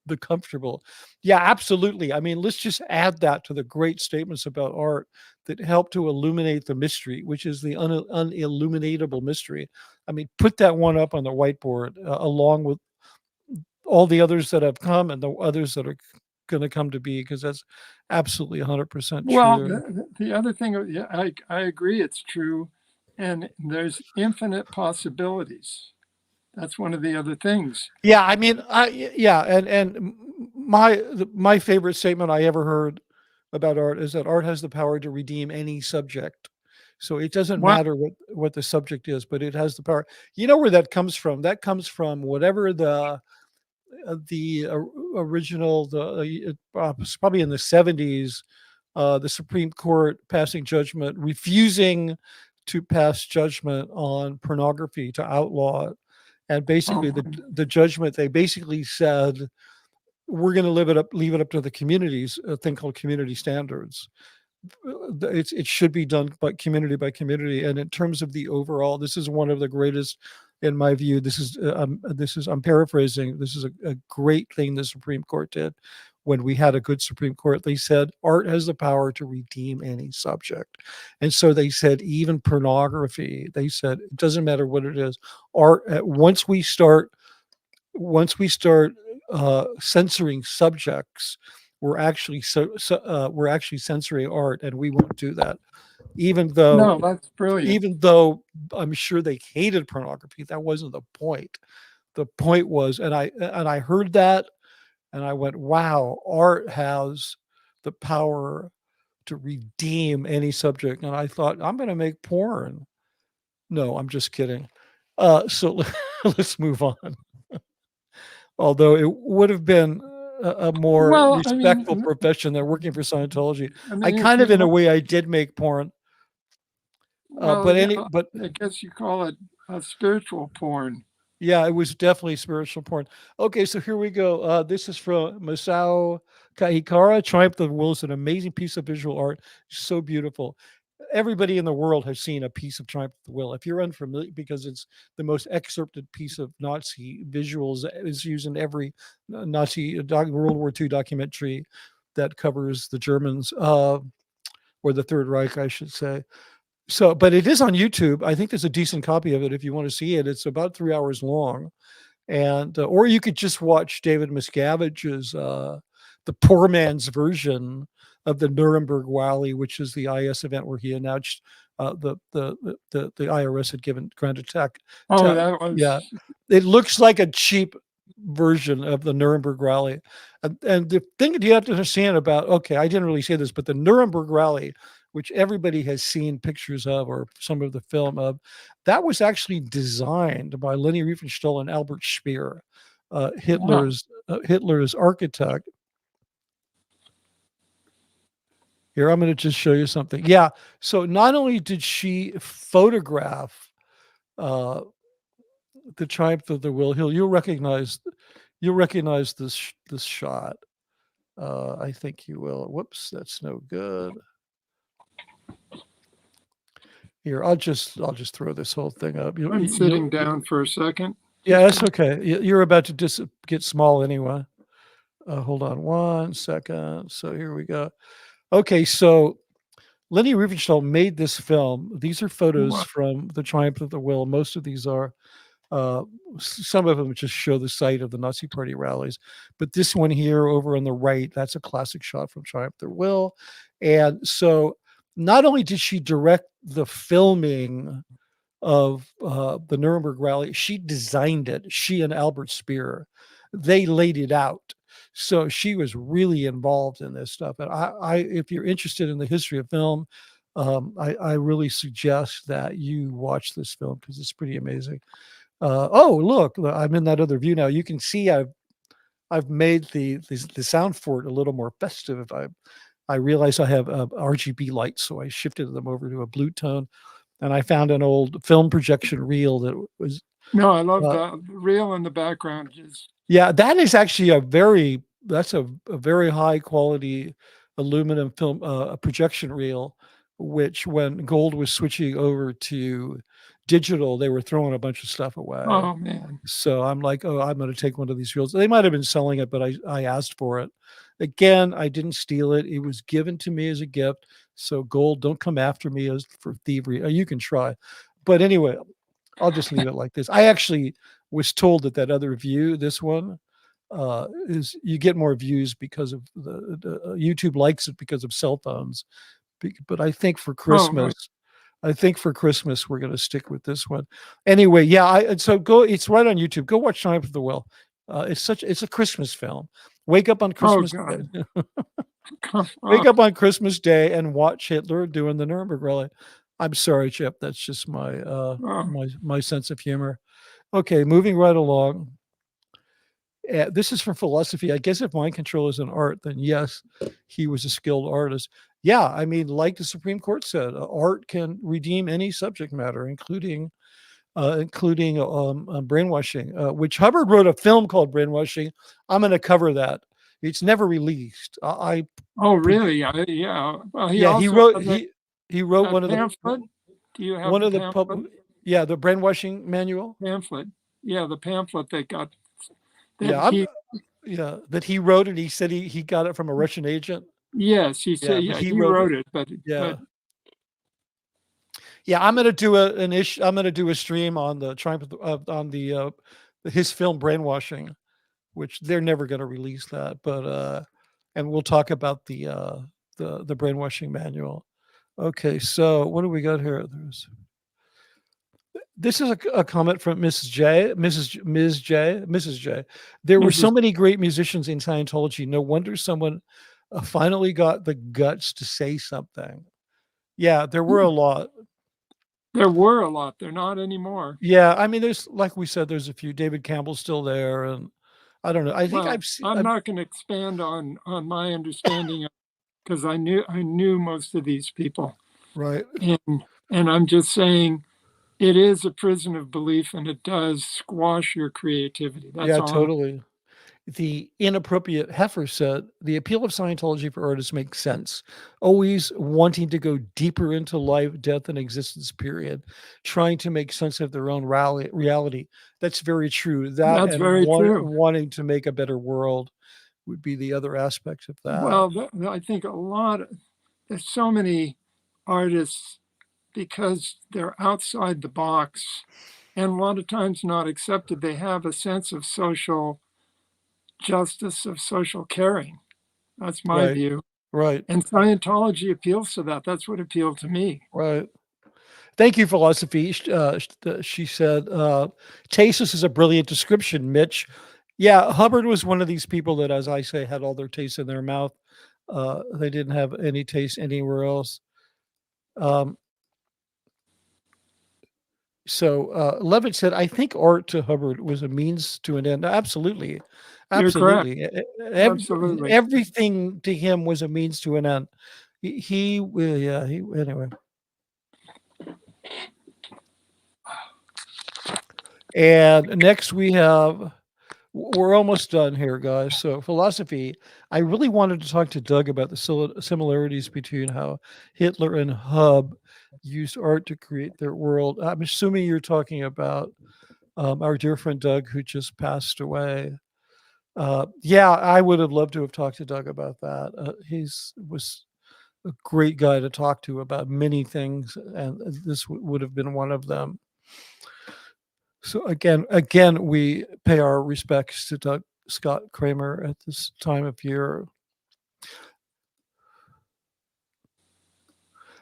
the comfortable. Yeah, absolutely. I mean, let's just add that to the great statements about art that help to illuminate the mystery, which is the unilluminatable mystery. I mean, put that one up on the whiteboard along with all the others that have come and the others that are going to come to be, because that's absolutely 100% Well, true. the other thing, yeah, I agree, it's true, and there's infinite possibilities. That's one of the other things. Yeah, I mean, yeah, and my favorite statement I ever heard about art is that art has the power to redeem any subject. So it doesn't What? matter what the subject is, but it has the power. You know where that comes from? That comes from whatever original it's probably in the 70s, the Supreme Court passing judgment refusing to pass judgment on pornography, to outlaw it. And basically Oh, the judgment, they basically said, we're going to leave it up to the communities, a thing called community standards. It should be done by community. And in terms of the overall, this is one of the greatest, in my view. This is I'm paraphrasing. This is a great thing the Supreme Court did when we had a good Supreme Court. They said art has the power to redeem any subject, and so they said even pornography. They said it doesn't matter what it is. Art, once we start censoring subjects, we're actually censoring art, and we won't do that. Even no, though that's brilliant. even though I'm sure they hated pornography, that wasn't the point. The point was, and I heard that, and I went, wow, art has the power to redeem any subject. And I thought, I'm going to make porn. No, I'm just kidding. So let's move on. Although it would have been a more Well, respectful profession than working for Scientology. I if kind of, you in a look, way, I did make porn. well, yeah, But I guess you call it a spiritual porn. yeah, it was definitely spiritual porn. Okay, so here we go. This is from Masao Kahikara. Triumph of the Will is an amazing piece of visual art. So beautiful. Everybody in the world has seen a piece of Triumph of the Will. If you're unfamiliar, because it's the most excerpted piece of Nazi visuals, is used in every Nazi World War II documentary that covers the Germans, or the Third Reich, I should say. So, but it is on YouTube. I think there's a decent copy of it if you want to see it. It's about 3 hours long, and or you could just watch David Miscavige's the poor man's version of the Nuremberg Rally, which is the IS event where he announced the IRS had granted tech. Oh, that was, Yeah, it looks like a cheap version of the Nuremberg Rally. And the thing that you have to understand about, okay, I didn't really say this, but the Nuremberg Rally, which everybody has seen pictures of or some of the film of, that was actually designed by Leni Riefenstahl and Albert Speer, Hitler's architect. Here, I'm going to just show you something. Yeah. So not only did she photograph the Triumph of the Will, you'll recognize this shot. I think you will. Whoops, that's no good. Here, I'll just throw this whole thing up. I'm sitting down for a second. Yeah, that's okay. You're about to get small anyway. Hold on one second. So here we go. Okay, so Leni Riefenstahl made this film. These are photos from the Triumph of the Will. Most of these are, some of them just show the site of the Nazi Party rallies. But this one here over on the right, that's a classic shot from Triumph of the Will. And so not only did she direct the filming of the Nuremberg rally, she designed it. She and Albert Speer, they laid it out. So she was really involved in this stuff. And I if you're interested in the history of film, I really suggest that you watch this film because it's pretty amazing. Oh, look, I'm in that other view now. You can see I've made the sound for it a little more festive. I realize I have RGB lights, so I shifted them over to a blue tone. And I found an old film projection reel that was. No, I love the reel in the background. Yeah, that is actually a very high quality aluminum film projection reel, which when Gold was switching over to digital, they were throwing a bunch of stuff away. Oh man. So I'm like, oh, I'm going to take one of these reels. They might have been selling it, but I asked for it. Again, I didn't steal it. It was given to me as a gift. So Gold, don't come after me as for thievery. You can try. But anyway, I'll just leave it like this. I actually was told that other view, this one, is you get more views because of the YouTube likes it because of cell phones. But I think for Christmas, we're going to stick with this one. Anyway, yeah. So go. It's right on YouTube. Go watch Time of the Will. It's a Christmas film. Wake up on Christmas Day. Wake up on Christmas Day and watch Hitler doing the Nuremberg rally. I'm sorry, Chip. That's just my sense of humor. Okay, moving right along. This is for philosophy. I guess if mind control is an art, then yes, he was a skilled artist. Yeah, I mean, like the Supreme Court said, art can redeem any subject matter, including brainwashing, which Hubbard wrote a film called Brainwashing. I'm going to cover that. It's never released. Oh, really? Yeah. Well, he wrote one of the pamphlet. Do you have one of the pamphlet? the brainwashing manual Pamphlet. Yeah, the pamphlet that got. That he wrote it. He said he got it from a Russian agent. Yes, he said he wrote it, but I'm going to do I'm going to do a stream on the triumph on the his film Brainwashing, which they're never going to release that, but and we'll talk about the brainwashing manual. Okay, so what do we got here? This is a comment from Mrs. J. There were so many great musicians in Scientology. No wonder someone finally got the guts to say something. Yeah, there were a lot. There were a lot. They're not anymore. Yeah, I mean, there's, like we said, there's a few. David Campbell's still there, and I don't know. I think I've seen. I'm not going to expand on my understanding, because I knew most of these people. Right. And I'm just saying, it is a prison of belief, and it does squash your creativity. That's all. Totally. The inappropriate heifer said, the appeal of Scientology for artists makes sense. Always wanting to go deeper into life, death, and existence, period. Trying to make sense of their own reality. That's very true. That's very true. Wanting to make a better world would be the other aspect of that. Well, I think there's so many artists, because they're outside the box and a lot of times not accepted, they have a sense of social justice, of social caring. That's my view. Right. And Scientology appeals to that. That's what appealed to me. Right. Thank you, philosophy. She said, Tasus is a brilliant description, Mitch. Yeah, Hubbard was one of these people that, as I say, had all their taste in their mouth. They didn't have any taste anywhere else. So Levitt said, I think art to Hubbard was a means to an end. Absolutely. Absolutely. Absolutely. Everything to him was a means to an end. Anyway. And next we're almost done here, guys. So philosophy, I really wanted to talk to Doug about the similarities between how Hitler and Hub used art to create their world. I'm assuming you're talking about our dear friend Doug, who just passed away. I would have loved to have talked to Doug about that. He was a great guy to talk to about many things, and this would have been one of them. So again, we pay our respects to Doug Scott Kramer at this time of year.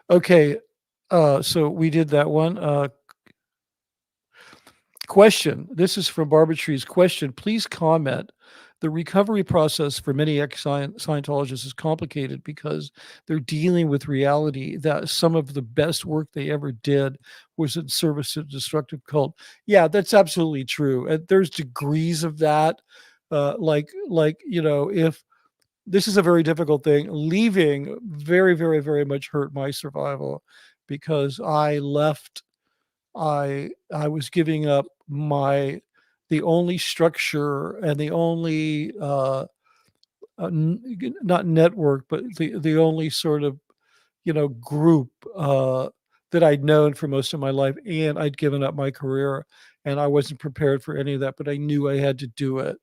Okay, so we did that one. Question. This is from Barbitree's question. Please comment. The recovery process for many ex-Scientologists is complicated because they're dealing with reality that some of the best work they ever did was in service to destructive cult. Yeah, that's absolutely true. There's degrees of that. If this is a very difficult thing, leaving very, very, very much hurt my survival because I left. I was giving up the only structure and the only not network, but the only sort of group that I'd known for most of my life, and I'd given up my career, and I wasn't prepared for any of that, but I knew I had to do it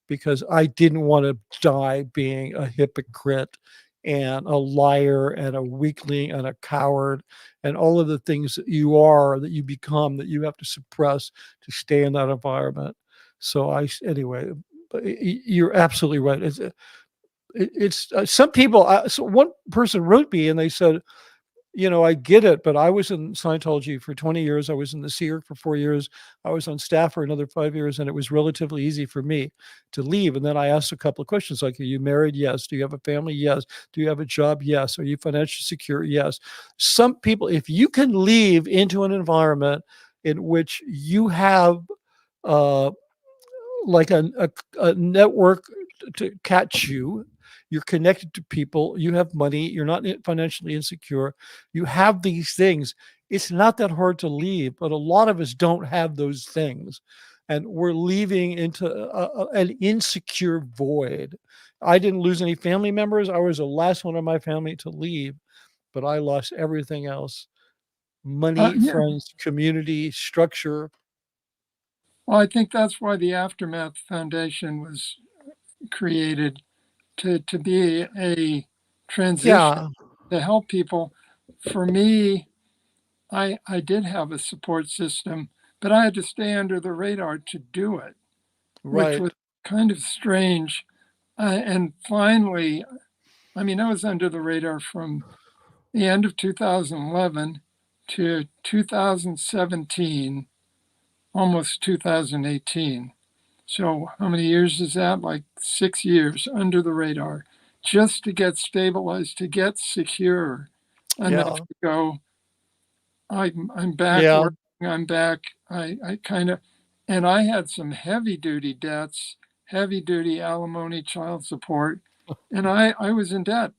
because I didn't want to die being a hypocrite and a liar and a weakling and a coward and all of the things that you are, that you become, that you have to suppress to stay in that environment. So anyway, but you're absolutely right. It's some people. So one person wrote me and they said, I get it, but I was in Scientology for 20 years. I was in the Seer for 4 years. I was on staff for another 5 years, and it was relatively easy for me to leave. And then I asked a couple of questions like, are you married? Yes. Do you have a family? Yes. Do you have a job? Yes. Are you financially secure? Yes. Some people, if you can leave into an environment in which you have uh, like a network to catch you, you're connected to people, you have money, you're not financially insecure, you have these things, it's not that hard to leave. But a lot of us don't have those things, and we're leaving into an insecure void. I didn't lose any family members. I was the last one in my family to leave, but I lost everything else: money, Yeah. friends, community, structure. Well, I think that's why the Aftermath Foundation was created, to be a transition, Yeah, to help people. For me, I did have a support system, but I had to stay under the radar to do it, which right. was kind of strange. And finally, I mean, I was under the radar from the end of 2011 to 2017, almost 2018. So, how many years is that? Like 6 years under the radar, just to get stabilized, to get secure enough Yeah, to go, I'm back yeah, working, I'm back. I kind of, and I had some heavy duty debts, heavy duty alimony, child support, and I was in debt.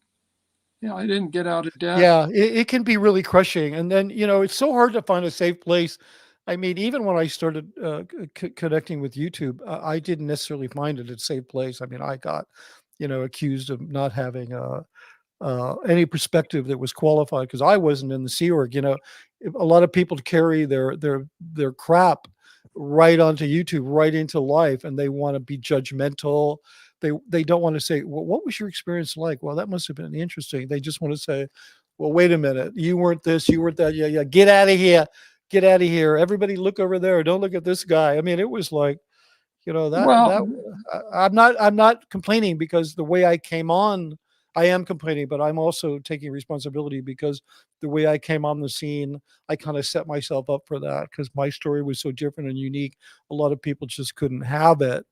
Yeah, I didn't get out of debt. yeah, it can be really crushing, and then, it's so hard to find a safe place. I mean, even when I started, connecting with YouTube, I didn't necessarily find it a safe place. I mean, I got, accused of not having, any perspective that was qualified because I wasn't in the Sea Org. A lot of people carry their crap right onto YouTube, right into life, and they want to be judgmental. They don't want to say, "Well, what was your experience like?" Well, that must have been interesting. They just want to say, "Well, wait a minute, you weren't this, you weren't that. Yeah, yeah, get out of here, get out of here. Everybody, look over there. Don't look at this guy." I mean, it was like, Well, I'm not complaining because the way I came on, I am complaining, but I'm also taking responsibility because the way I came on the scene, I kind of set myself up for that because my story was so different and unique. A lot of people just couldn't have it.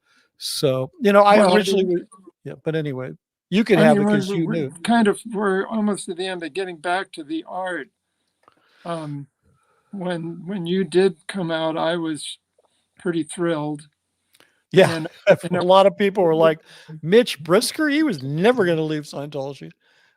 So, I well, originally was, yeah, but anyway, you could I have mean, it because you we're knew. kind of, we're almost at the end, but getting back to the art. Um, when you did come out, I was pretty thrilled, Yeah. and A and it, lot of people were like, Mitch Brisker, he was never going to leave Scientology.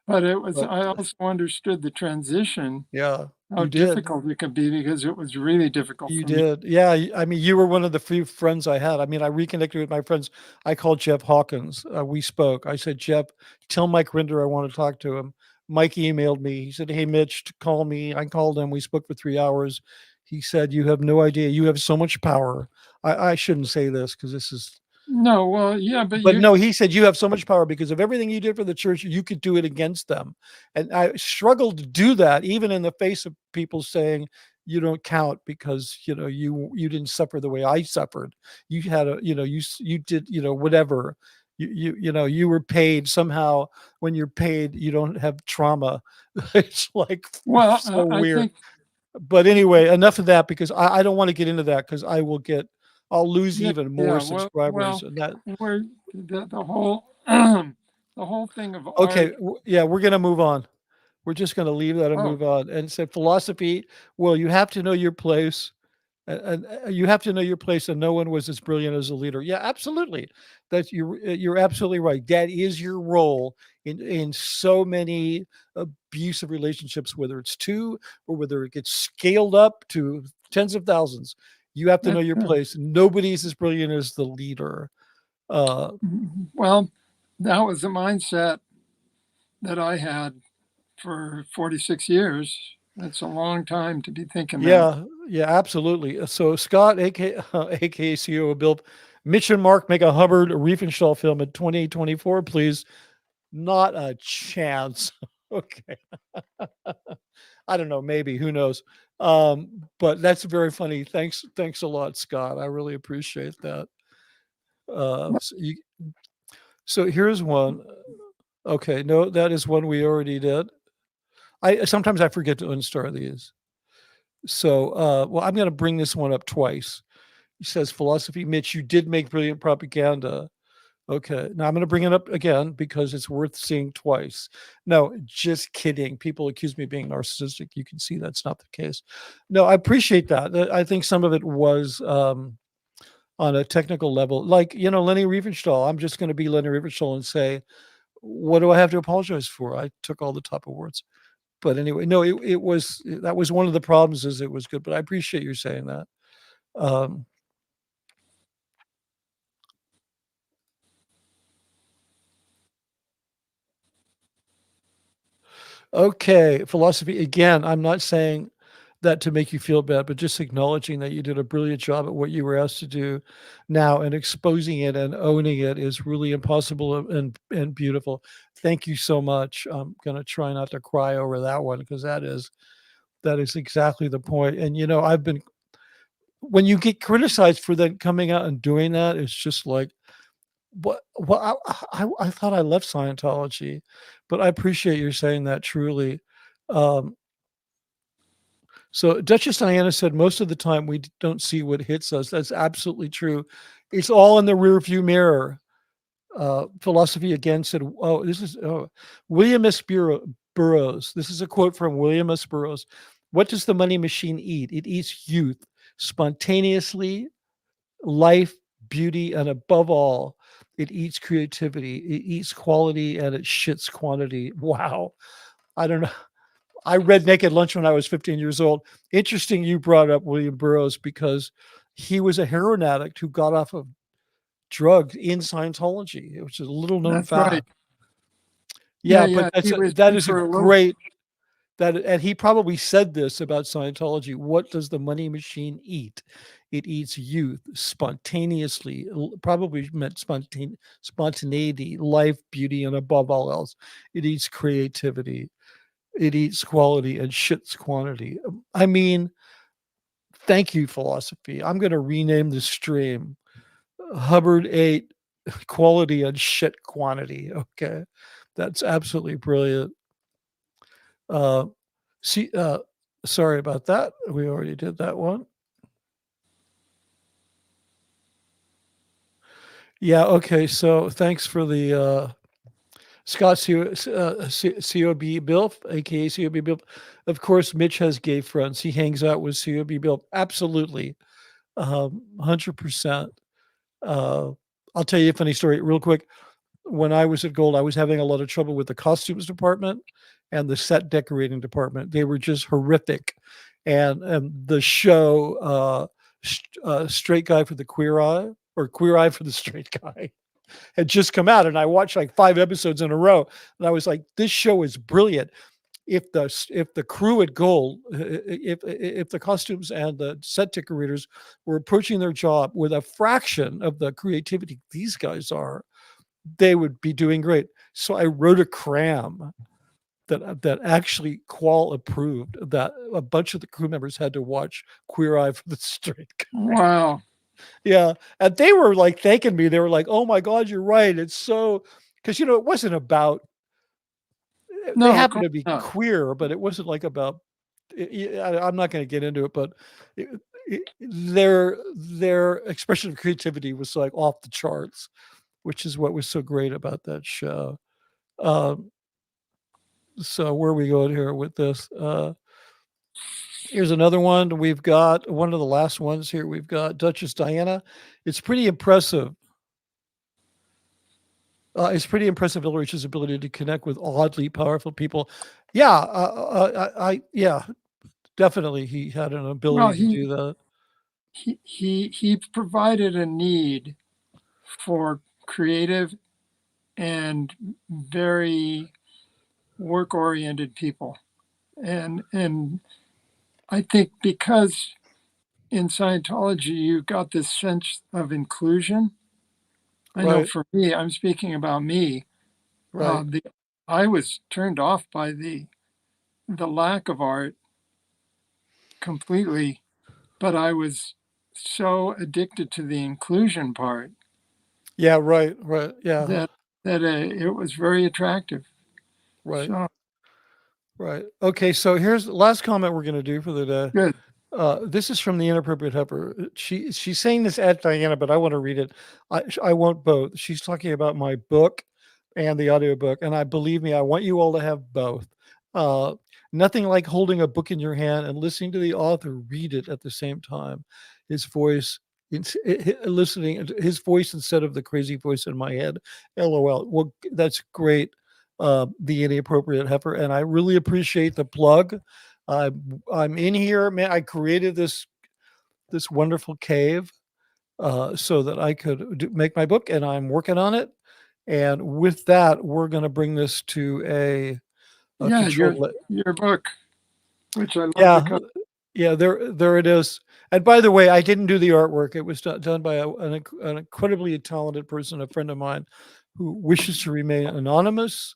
but it was. But I also understood the transition, yeah, how you did. difficult it could be, because it was really difficult You for me. did. Yeah, I mean, you were one of the few friends I had. I mean, I reconnected with my friends. I called Jeff Hawkins. We spoke. I said, "Jeff, tell Mike Rinder I want to talk to him." Mike emailed me. He said, "Hey, Mitch, call me." I called him. We spoke for 3 hours. He said, "You have no idea. You have so much power." I shouldn't say this because this is, No, well, yeah, but but you, no, he said, "You have so much power because of everything you did for the church, you could do it against them." And I struggled to do that, even in the face of people saying, "You don't count because, you didn't suffer the way I suffered. You had you did, whatever. You were paid somehow. When you're paid, you don't have trauma." It's like well, so I weird. think, But anyway, enough of that because I don't want to get into that because I'll lose yeah, even more yeah, subscribers, and that. we're the whole the whole thing of Okay, art. yeah, we're gonna move on. We're just gonna leave that and Oh, move on and say philosophy. Well, you have to know your place, and you have to know your place, and no one was as brilliant as a leader. Yeah, absolutely. You're absolutely right. That is your role in so many abusive relationships, whether it's two or whether it gets scaled up to tens of thousands. You have to know that's your true. place. Nobody's as brilliant as the leader. Uh, Well, that was the mindset that I had for 46 years. That's a long time to be thinking that. Yeah, yeah, absolutely. So Scott, aka CEO of Bill, Mitch and Mark make a Hubbard Riefenstahl film in 2024, please. Not a chance. Okay. I don't know, maybe, who knows. But that's very funny. Thanks a lot, Scott. I really appreciate that. So, so here's one. Okay, no, that is one we already did. I sometimes I forget to unstar these. So, well, I'm going to bring this one up twice. He says, philosophy, Mitch, you did make brilliant propaganda. Okay. Now I'm going to bring it up again because it's worth seeing twice. No, just kidding. People accuse me of being narcissistic. You can see that's not the case. No, I appreciate that. I think some of it was on a technical level. Like, Lenny Riefenstahl. I'm just going to be Lenny Riefenstahl and say, what do I have to apologize for? I took all the top awards. But anyway, no, that was one of the problems is it was good. But I appreciate you saying that. Okay, philosophy. Again, I'm not saying that to make you feel bad, but just acknowledging that you did a brilliant job at what you were asked to do now, and exposing it and owning it is really impossible and beautiful. Thank you so much. I'm gonna try not to cry over that one because that is exactly the point. And I've been when you get criticized for then coming out and doing that, it's just like what I thought I left Scientology, but I appreciate you saying that truly. Um, so Duchess Diana said most of the time we don't see what hits us. That's absolutely true. It's all in the rearview mirror. Philosophy again said, "Oh, this is William S. Burroughs. This is a quote from William S. Burroughs. What does the money machine eat? It eats youth spontaneously, life, beauty, and above all, it eats creativity. It eats quality and it shits quantity." Wow. I don't know. I read Naked Lunch when I was 15 years old. Interesting you brought up William Burroughs because he was a heroin addict who got off of drugs in Scientology, which is a little known That's right. fact. Yeah, Yeah. but He was that in is a for a little. great and he probably said this about Scientology. What does the money machine eat? It eats youth spontaneously, probably meant spontaneity, life, beauty, and above all else, it eats creativity. It eats quality and shits quantity. I mean, thank you, philosophy. I'm going to rename the stream Hubbard ate quality and shit quantity. Okay. That's absolutely brilliant. Uh, see, sorry about that. We already did that one. Yeah. Okay. So thanks for the Scott COB Bill, aka COB Bill. Of course, Mitch has gay friends. He hangs out with COB Bill. Absolutely. 100%. Uh, I'll tell you a funny story real quick. When I was at Gold, I was having a lot of trouble with the costumes department and the set decorating department. They were just horrific. And the show, Straight Guy for the Queer Eye, or Queer Eye for the Straight Guy, had just come out. And I watched like 5 episodes in a row. And I was like, this show is brilliant. If the crew at Gold, if the costumes and the set decorators were approaching their job with a fraction of the creativity these guys are, they would be doing great. So I wrote a cram that actually Qual approved that a bunch of the crew members had to watch Queer Eye for the Straight Guy. Wow. Yeah, and they were like thanking me. They were like, "Oh my God, you're right. It's so," because it wasn't about. No, They of happened course to be not. queer, but it wasn't like about. I'm not going to get into it, but their expression of creativity was like off the charts, which is what was so great about that show. Um, so where are we going here with this? Here's another one. We've got one of the last ones here. We've got Duchess Diana. It's pretty impressive. It's pretty impressive Ulrich's ability to connect with oddly powerful people. Yeah, yeah, definitely he had an Well, ability to do that. he provided a need for creative and very work-oriented people, And I think because in Scientology you got this sense of inclusion. I know Right. for me, I'm speaking about me. Right. I was turned off by the lack of art completely, but I was so addicted to the inclusion part Yeah. Right. Right. Yeah. that it was very attractive. Right. So Right. Okay. So here's the last comment we're going to do for the day. good. This is from the inappropriate heifer. She's saying this at Diana, but I want to read it. I want both. She's talking about my book and the audiobook, and I believe me, I want you all to have both. Uh, Nothing like holding a book in your hand and listening to the author read it at the same time. His voice, listening to his voice instead of the crazy voice in my head. LOL. Well, that's great. The inappropriate heifer, and I really appreciate the plug. I'm in here, man. I created this wonderful cave so that I could make my book, and I'm working on it. And with that, we're going to bring this to a Yeah, controlled. your book, which I love Yeah, the cover. yeah. There it is. And by the way, I didn't do the artwork. It was done by an incredibly talented person, a friend of mine, who wishes to remain anonymous.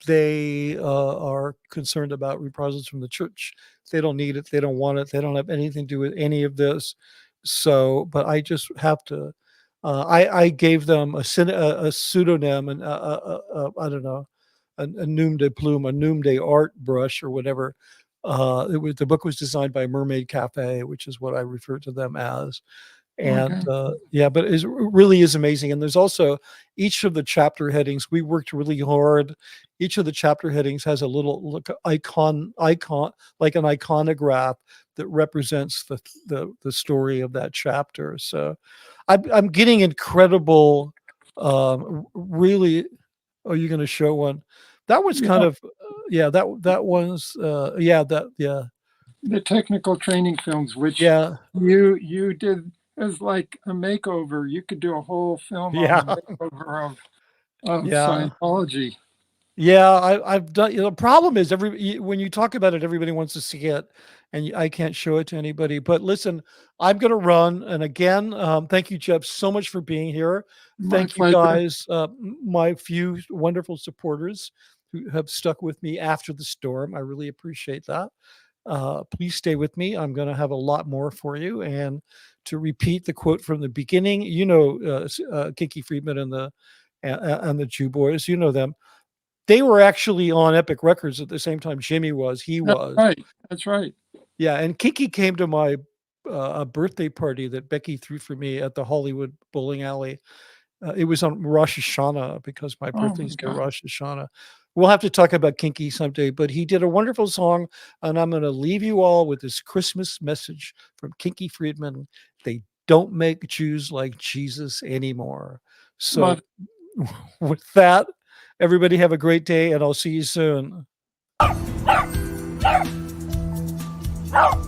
They are concerned about reprisals from the church. They don't need it. They don't want it. They don't have anything to do with any of this. So, but I just have to. I gave them a pseudonym and I don't know, a nom de plume, a nom de art brush or whatever. The book was designed by Mermaid Cafe, which is what I refer to them as. And Okay. yeah, but it really is amazing. And there's also each of the chapter headings. We worked really hard. Each of the chapter headings has a little icon, like an iconograph that represents the story of that chapter. So I'm getting incredible, really. Oh, you're going to show one. That was kind Yeah, of, yeah. That one's, yeah. That yeah, the technical training films, which yeah, you did as like a makeover. You could do a whole film on the yeah, makeover of yeah. Scientology. Yeah, I've done. The problem is when you talk about it, everybody wants to see it, and I can't show it to anybody. But listen, I'm going to run, and again, thank you, Geoff, so much for being here. My Thank you, pleasure. guys, my few wonderful supporters who have stuck with me after the storm. I really appreciate that. Please stay with me. I'm going to have a lot more for you, and to repeat the quote from the beginning, Kiki Friedman and the Jew Boys, you know them. They were actually on Epic Records at the same time Jimmy was. He That's was. right. That's right. Yeah, and Kiki came to my a birthday party that Becky threw for me at the Hollywood bowling alley. It was on Rosh Hashanah because my Oh my birthday's near God. Rosh Hashanah. We'll have to talk about Kinky someday, but he did a wonderful song, and I'm going to leave you all with this Christmas message from Kinky Friedman. They don't make Jews like Jesus anymore. So, Love with that, everybody have a great day, and I'll see you soon. it.